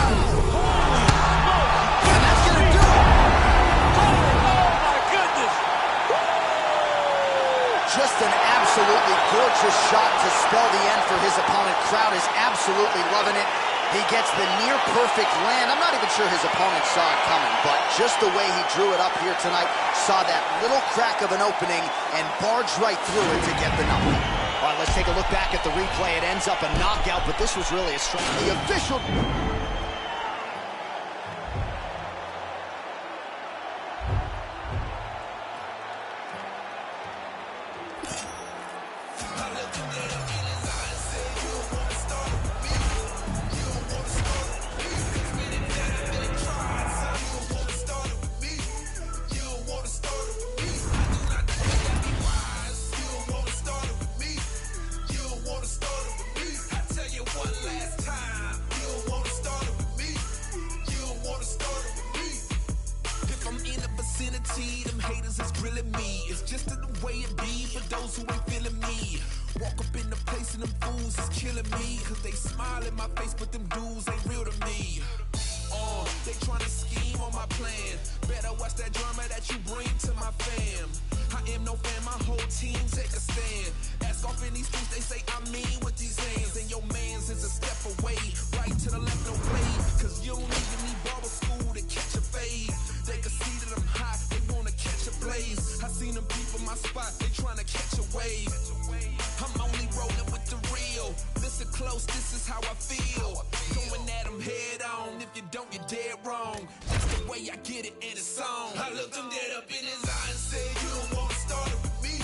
that's going to do it! Oh, my goodness! Just an absolutely gorgeous shot to spell the end for his opponent. Crowd is absolutely loving it. He gets the near-perfect land. I'm not even sure his opponent saw it coming, but just the way he drew it up here tonight, saw that little crack of an opening and barged right through it to get the number. All right, let's take a look back at the replay. It ends up a knockout, but this was really a strike. The official... Them haters is grilling me. It's just the way it be for those who ain't feeling me. Walk up in the place and them fools is killing me. Cause they smile in my face, but them dudes ain't real to me. They tryna scheme on my plan. Better watch that drama that you bring to my fam. I am no fan, my whole team take a stand. Ask off in these streets, they say I mean with these hands. And your mans is a step away. Right to the left, no play. Cause you don't even need barber school to catch a fade. They can see that I'm hot, they wanna catch a blaze. I seen them peep in my spot, they tryna catch a wave. I'm only rolling with the real. Listen close, this is how I feel. Going at them head on, if you don't, you're dead wrong. That's the way I get it, and it's on. I looked him dead up in his eye and said, you don't wanna start it with me.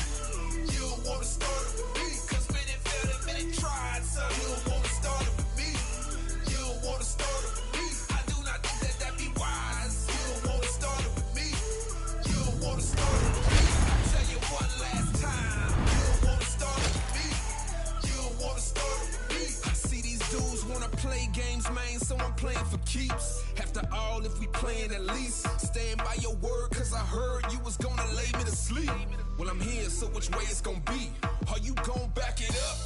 You don't wanna start it with me. Cause when it failed, and when it tried, so you don't wanna start it with me. You don't wanna start it with me. I do not think that that'd be wise. You don't wanna start it with me. You don't wanna start it with me. I tell you one last time. You don't wanna start it with me. You don't wanna start it with me. I see these dudes wanna play games, man, so I'm playing for keeps. After all, if we playing at least, stand by your word, cause I heard you was gonna lay me to sleep. Well, I'm here, so which way it's gonna be? Are you gon' back it up?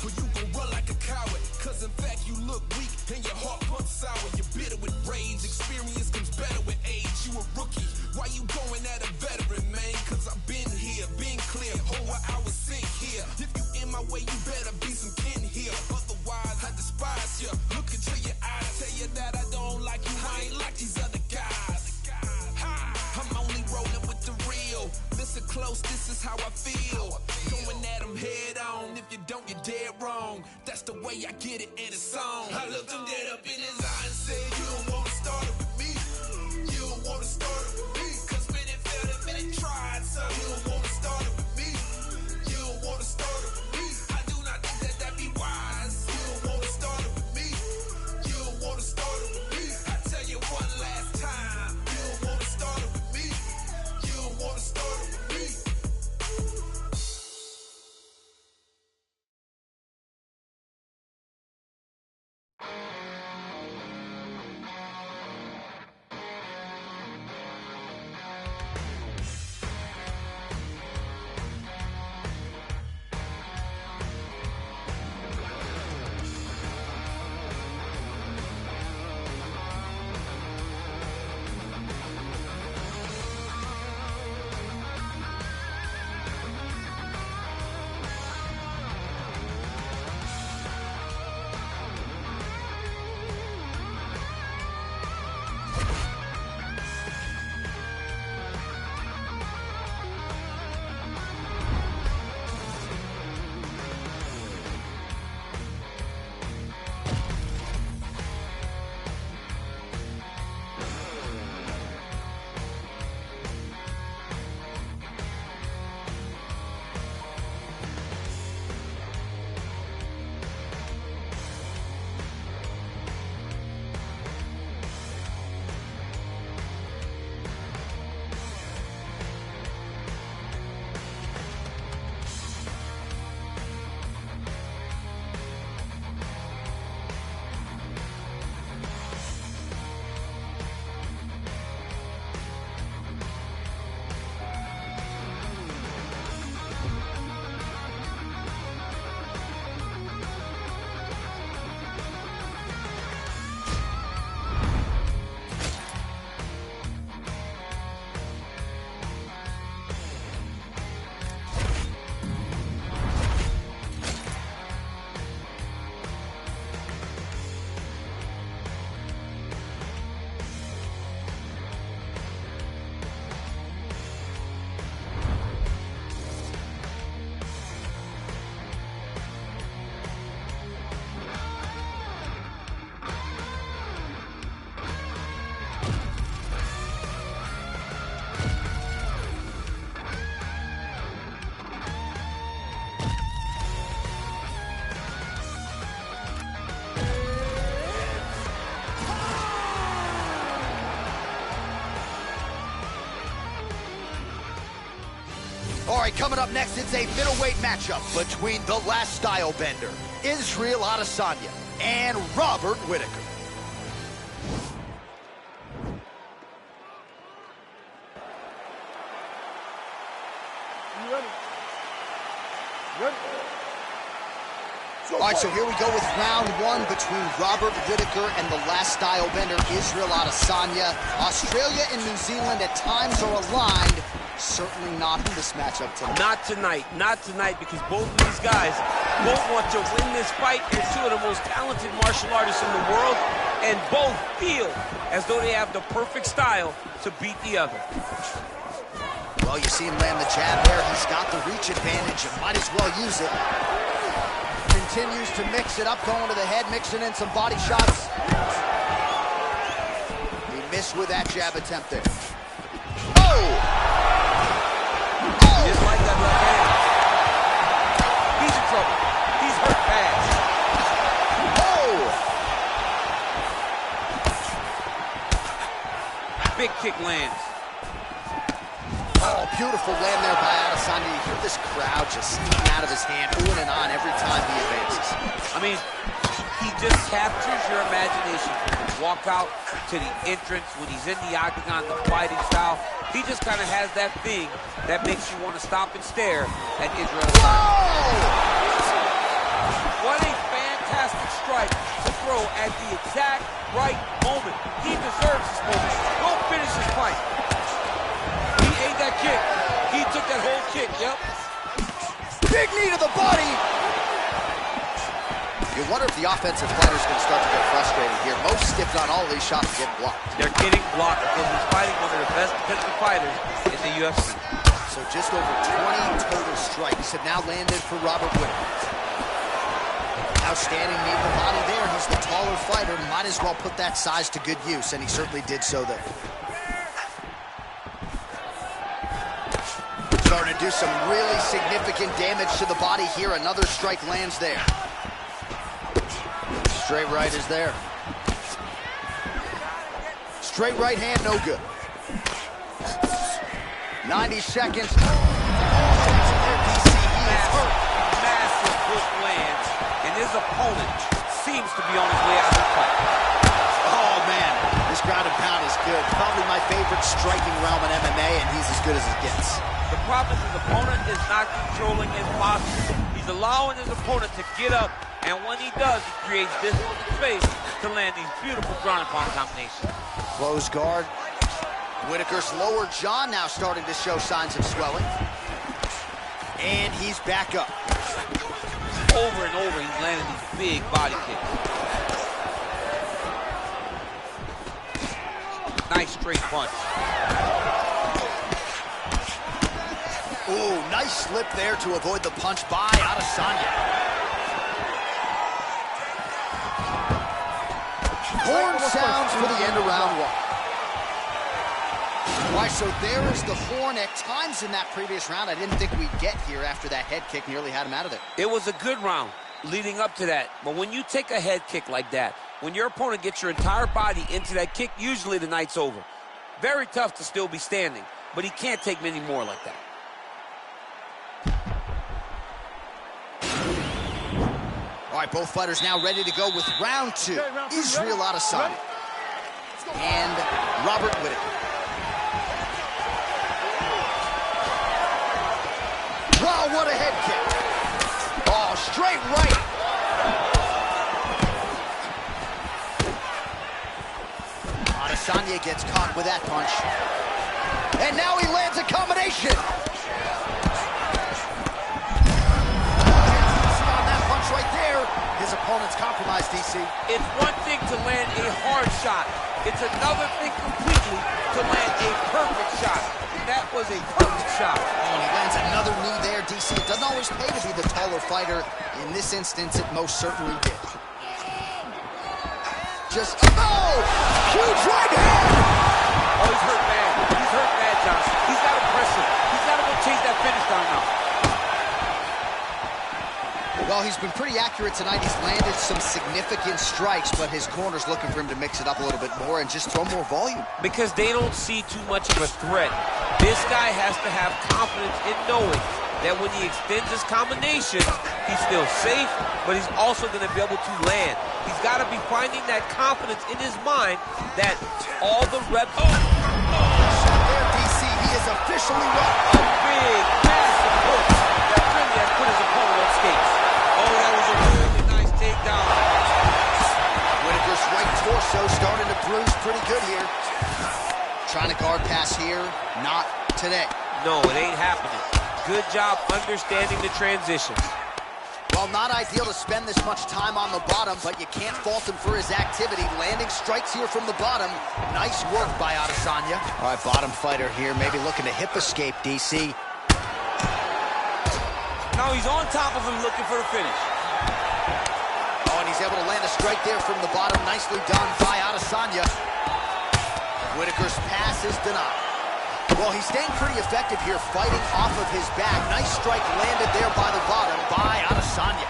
Or you gon' run like a coward? Cause in fact, you look weak and your heart pumps sour. You're bitter with rage, experience comes better with age. You a rookie, why you going at a veteran, man? Cause I've been here, been clear, over hours sink here. If you in my way, you better be some kin here. Otherwise, I despise you. Look into your eyes, tell you that I don't like you. I ain't like these other guys. I'm only rolling with the real. Listen close, this is how I feel. Going at them head on. If you don't, you're dead wrong. That's the way I get it, and it's on. I looked him dead up in his eye and said, you don't wanna start it with me. You don't wanna start it with me. Cause when it failed, and when it tried, so you don't wanna start it with me. You don't wanna start it with me. I do not think that that'd be wise. You don't wanna start it with me. You don't wanna start it with me. I tell you one last time. You don't wanna start it with me. You don't wanna start it with me. All right, coming up next, it's a middleweight matchup between the last style bender, Israel Adesanya, and Robert Whittaker. You ready? Ready? All right, so here we go with round one between Robert Whittaker and the last style bender, Israel Adesanya. Australia and New Zealand at times are aligned. Certainly not in this matchup tonight. Not tonight, because both of these guys both want to win this fight. They're two of the most talented martial artists in the world, and both feel as though they have the perfect style to beat the other. Well, you see him land the jab there. He's got the reach advantage and might as well use it. Continues to mix it up, going to the head, mixing in some body shots. He missed with that jab attempt there. Oh! Just like that left hand. He's in trouble. He's hurt bad. Oh! Big kick lands. Oh, beautiful land there by Adesanya. You hear this crowd just sneaking out of his hand, oohing and on every time he advances. I mean, he just captures your imagination. From the walk out to the entrance, when he's in the octagon, the fighting style. He just kind of has that thing that makes you want to stop and stare at Israel Adesanya. What a fantastic strike to throw at the exact right moment. He deserves this moment. Go finish his fight. He ate that kick. He took that whole kick, yep. Big knee to the body. You wonder if the offensive fighter's going to start to get frustrated here. Most, if not all of these shots get blocked. They're getting blocked because he's fighting one of the best defensive fighters in the UFC. So just over 20 total strikes have now landed for Robert Whittaker. Outstanding knee to the body there. He's the taller fighter. Might as well put that size to good use, and he certainly did so there. Starting to do some really significant damage to the body here. Another strike lands there. Straight right is there. Straight right hand, no good. 90 seconds. Massive hook lands, and his opponent seems to be on his way out of the fight. Oh, man. This ground and pound is good. Probably my favorite striking realm in MMA, and he's as good as it gets. The problem is his opponent is not controlling his posture. He's allowing his opponent to get up, and when he does, he creates distance and space to land these beautiful ground and pound combinations. Close guard. Whittaker's lower jaw now starting to show signs of swelling. And he's back up. Over and over, he's landing these big body kicks. Nice straight punch. Ooh, nice slip there to avoid the punch by Adesanya. Horn sounds for the end of round one. Why, so there is the horn. At times in that previous round, I didn't think we'd get here after that head kick nearly had him out of there. It was a good round leading up to that. But when you take a head kick like that, when your opponent gets your entire body into that kick, usually the night's over. Very tough to still be standing, but he can't take many more like that. All right, both fighters now ready to go with round two. Israel Adesanya and Robert Whittaker. Wow, what a head kick. Oh, straight right. Adesanya gets caught with that punch. And now he lands a combination. On that punch right there, his opponent's compromised, DC. It's one thing to land a hard shot. It's another thing completely to land a perfect shot. That was a perfect shot. Oh, and he lands another knee there, DC. It doesn't always pay to be the taller fighter. In this instance, it most certainly did. Just, oh! Huge right hand! Oh, he's hurt bad. He's hurt bad, Johnson. He's got to press him. He's got to go chase that finish down now. Well, he's he's been pretty accurate tonight. He's landed some significant strikes, but his corner's looking for him to mix it up a little bit more and just throw more volume. Because they don't see too much of a threat. This guy has to have confidence in knowing that when he extends his combinations, he's still safe, but he's also going to be able to land. He's got to be finding that confidence in his mind that all the reps... Shot there, DC. He is officially run. A big, massive hook that really has put his opponent on skates. Oh, that was a really nice takedown. Whitaker's right torso starting to bruise pretty good here. Trying to guard pass here. Not today. No, it ain't happening. Good job understanding the transitions. Well, not ideal to spend this much time on the bottom, but you can't fault him for his activity. Landing strikes here from the bottom. Nice work by Adesanya. All right, bottom fighter here, maybe looking to hip escape, DC. Now he's on top of him looking for the finish. Oh, and he's able to land a strike there from the bottom. Nicely done by Adesanya. Whitaker's pass is denied. Well, he's staying pretty effective here, fighting off of his back. Nice strike landed there by the bottom by Adesanya.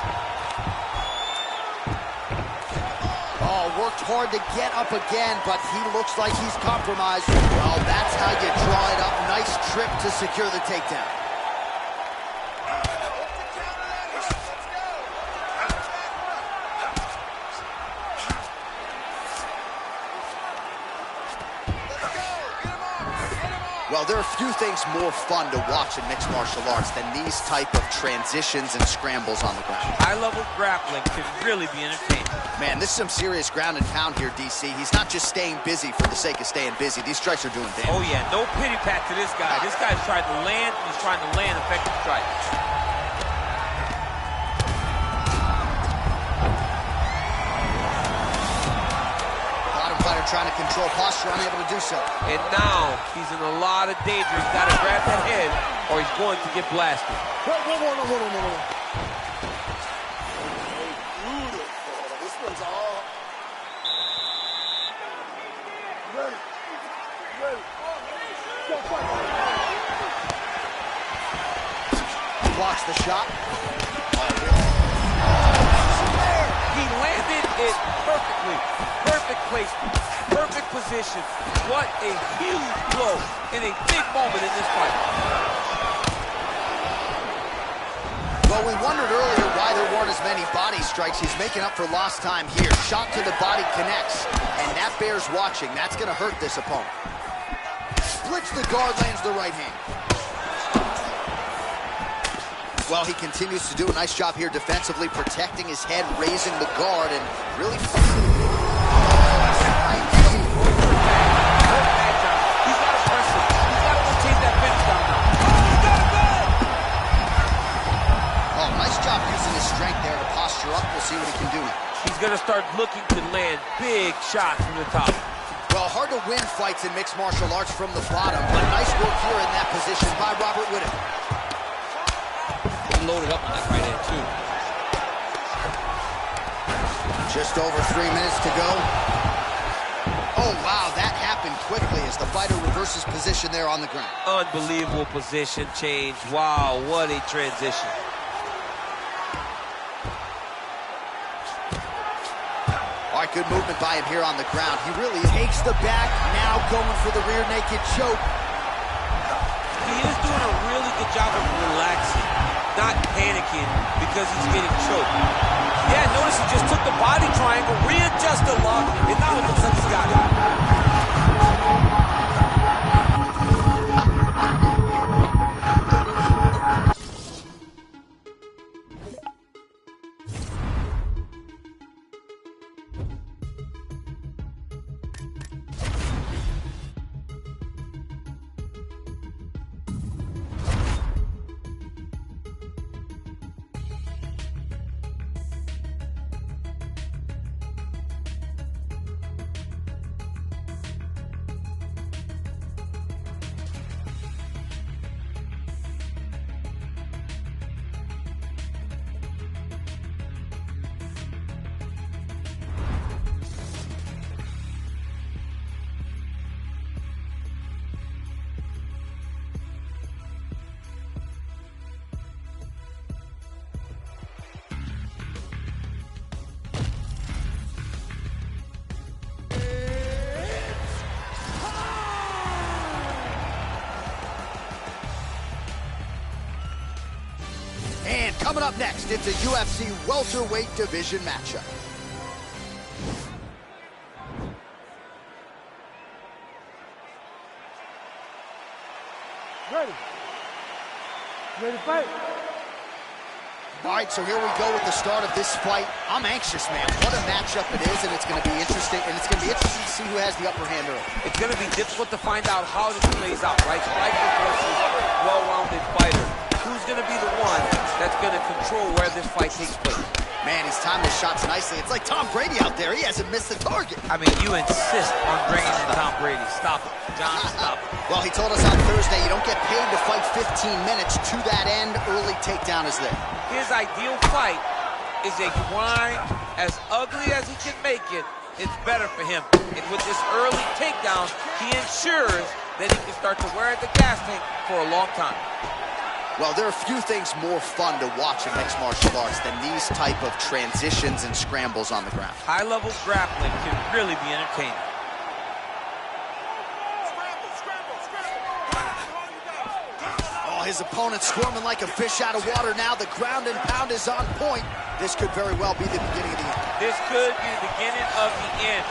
Oh, worked hard to get up again, but he looks like he's compromised. Well, that's how you draw it up. Nice trip to secure the takedown. Well, there are few things more fun to watch in mixed martial arts than these type of transitions and scrambles on the ground. High-level grappling can really be entertaining. Man, this is some serious ground and pound here, DC. He's not just staying busy for the sake of staying busy. These strikes are doing damage. Oh, yeah, no pity pat to this guy. This guy's trying to land, and he's trying to land effective strikes. Trying to control posture, unable to do so. And now he's in a lot of danger. He's got to grab that head or he's going to get blasted. Hold on. Beautiful. This one's all... Ready. Blocks the shot. He landed it perfectly. Perfect placement. Perfect position. What a huge blow in a big moment in this fight. Well, we wondered earlier why there weren't as many body strikes. He's making up for lost time here. Shot to the body connects, and that bears watching. That's going to hurt this opponent. Splits the guard, lands the right hand. Well, he continues to do a nice job here defensively, protecting his head, raising the guard, and really... See what he can do now. He's going to start looking to land big shots from the top. Well, hard to win fights in mixed martial arts from the bottom, but nice work here in that position by Robert Whitaker. He loaded up on that right hand, too. Just over 3 minutes to go. Oh, wow, that happened quickly as the fighter reverses position there on the ground. Unbelievable position change. Wow, what a transition. All right, good movement by him here on the ground. He really takes the back, now going for the rear naked choke. He is doing a really good job of relaxing, not panicking because he's getting choked. Yeah, notice he just took the body triangle, readjusted a lot, and now it looks like he's got it. Coming up next, it's a UFC welterweight division matchup. Ready. Ready to fight. All right, so here we go with the start of this fight. I'm anxious, man. What a matchup it is, and it's going to be interesting. And it's going to be interesting to see who has the upper hand early. It's going to be difficult to find out how this plays out, right? Striker versus well-rounded fighter. Who's going to be the one that's going to control where this fight takes place? Man, he's timed his shots nicely. It's like Tom Brady out there. He hasn't missed the target. I mean, you insist on bringing in Tom Brady. Stop it. John, stop it. Well, he told us on Thursday you don't get paid to fight 15 minutes. To that end, early takedown is there. His ideal fight is a grind. As ugly as he can make it, it's better for him. And with this early takedown, he ensures that he can start to wear the gas tank for a long time. Well, there are few things more fun to watch in mixed martial arts than these type of transitions and scrambles on the ground. High-level grappling can really be entertaining. Oh, his opponent squirming like a fish out of water now. The ground and pound is on point. This could very well be the beginning of the end. This could be the beginning of the end.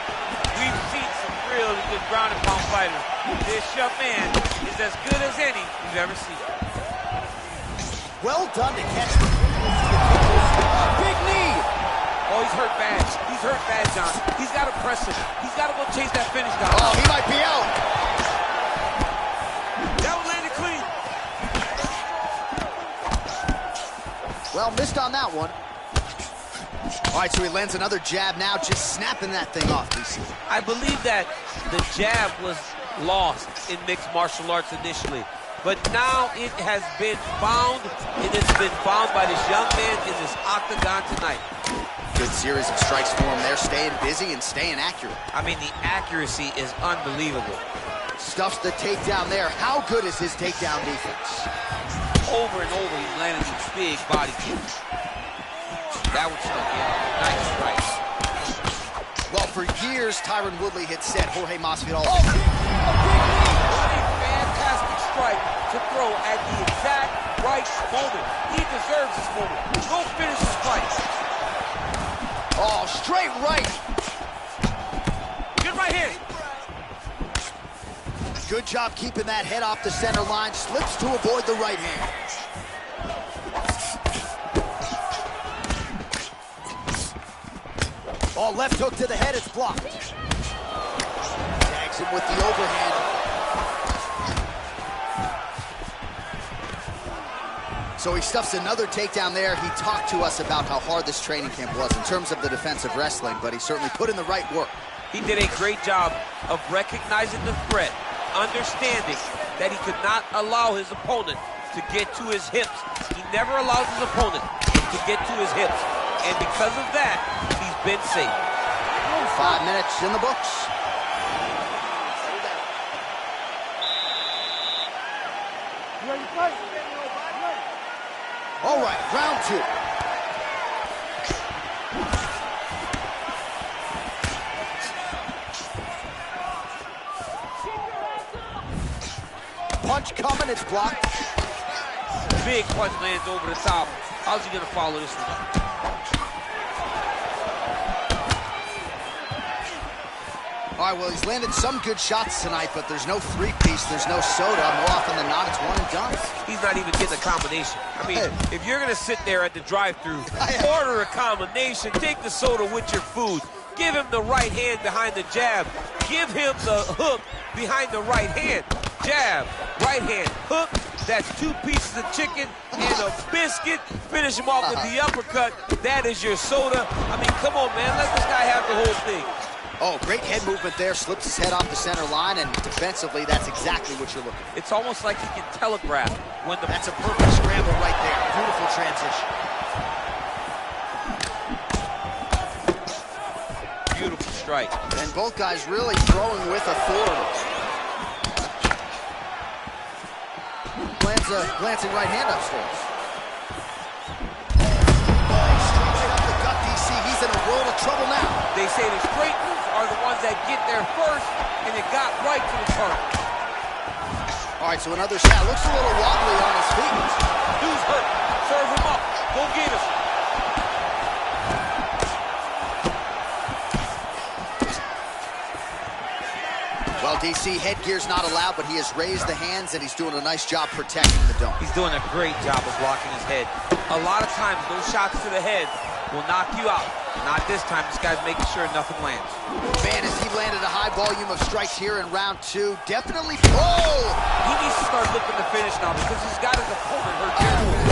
We've seen some really good ground and pound fighters. This young man is as good as any you've ever seen. Well done to catch the big knee. Oh, he's hurt bad. He's hurt bad, John. He's got to press it. He's got to go chase that finish down. Oh, he might be out. That one landed clean. Well, missed on that one. All right, so he lands another jab now, just snapping that thing off, DC. I believe that the jab was lost in mixed martial arts initially. But now it has been found, and it's been found by this young man in this octagon tonight. Good series of strikes for him there, staying busy and staying accurate. I mean, the accuracy is unbelievable. Stuffs the takedown there. How good is his takedown defense? Over and over, he's landing these big body kicks. That one stuck in. Nice strikes. Well, for years, Tyron Woodley had said Jorge Masvidal. What a fantastic strike to throw at the exact right moment. He deserves this moment. Go finish this fight. Oh, straight right. Good right hand. Good job keeping that head off the center line. Slips to avoid the right hand. Oh, left hook to the head. It's blocked. Tags him with the overhand. So he stuffs another takedown there. He talked to us about how hard this training camp was in terms of the defensive wrestling, but he certainly put in the right work. He did a great job of recognizing the threat, understanding that he could not allow his opponent to get to his hips. He never allows his opponent to get to his hips. And because of that, he's been safe. 5 minutes in the books. You ready to fight? All right, round two. Punch coming, it's blocked. Big punch lands over the top. How's he gonna follow this one up? All right, well, he's landed some good shots tonight, but there's no three-piece, there's no soda. More often than not, it's one and done. He's not even getting a combination. I mean, if you're gonna sit there at the drive-thru, order a combination, take the soda with your food, give him the right hand behind the jab, give him the hook behind the right hand. Jab, right hand, hook, that's 2 pieces of chicken and a biscuit. Finish him off with the uppercut. That is your soda. I mean, come on, man, let this guy have the whole thing. Oh, great head movement there. Slips his head off the center line, and defensively, that's exactly what you're looking for. It's almost like he can telegraph when the... That's a perfect scramble right there. Beautiful transition. Beautiful strike. And both guys really throwing with authority. Lands a glancing right hand upstairs. Straight up the gut, DC. He's in a world of trouble now. They say the straight moves are the ones that get there first, and it got right to the target. All right, so another shot. Looks a little wobbly on his feet. Dude's hurt. Serve him up. Go get us. Well, DC, headgear's not allowed, but he has raised the hands, and he's doing a nice job protecting the dome. He's doing a great job of blocking his head. A lot of times, those shots to the head will knock you out. Not this time. This guy's making sure nothing lands. Man, as he landed a high volume of strikes here in round 2, definitely... Oh! He needs to start looking to finish now because he's got his opponent hurt terribly.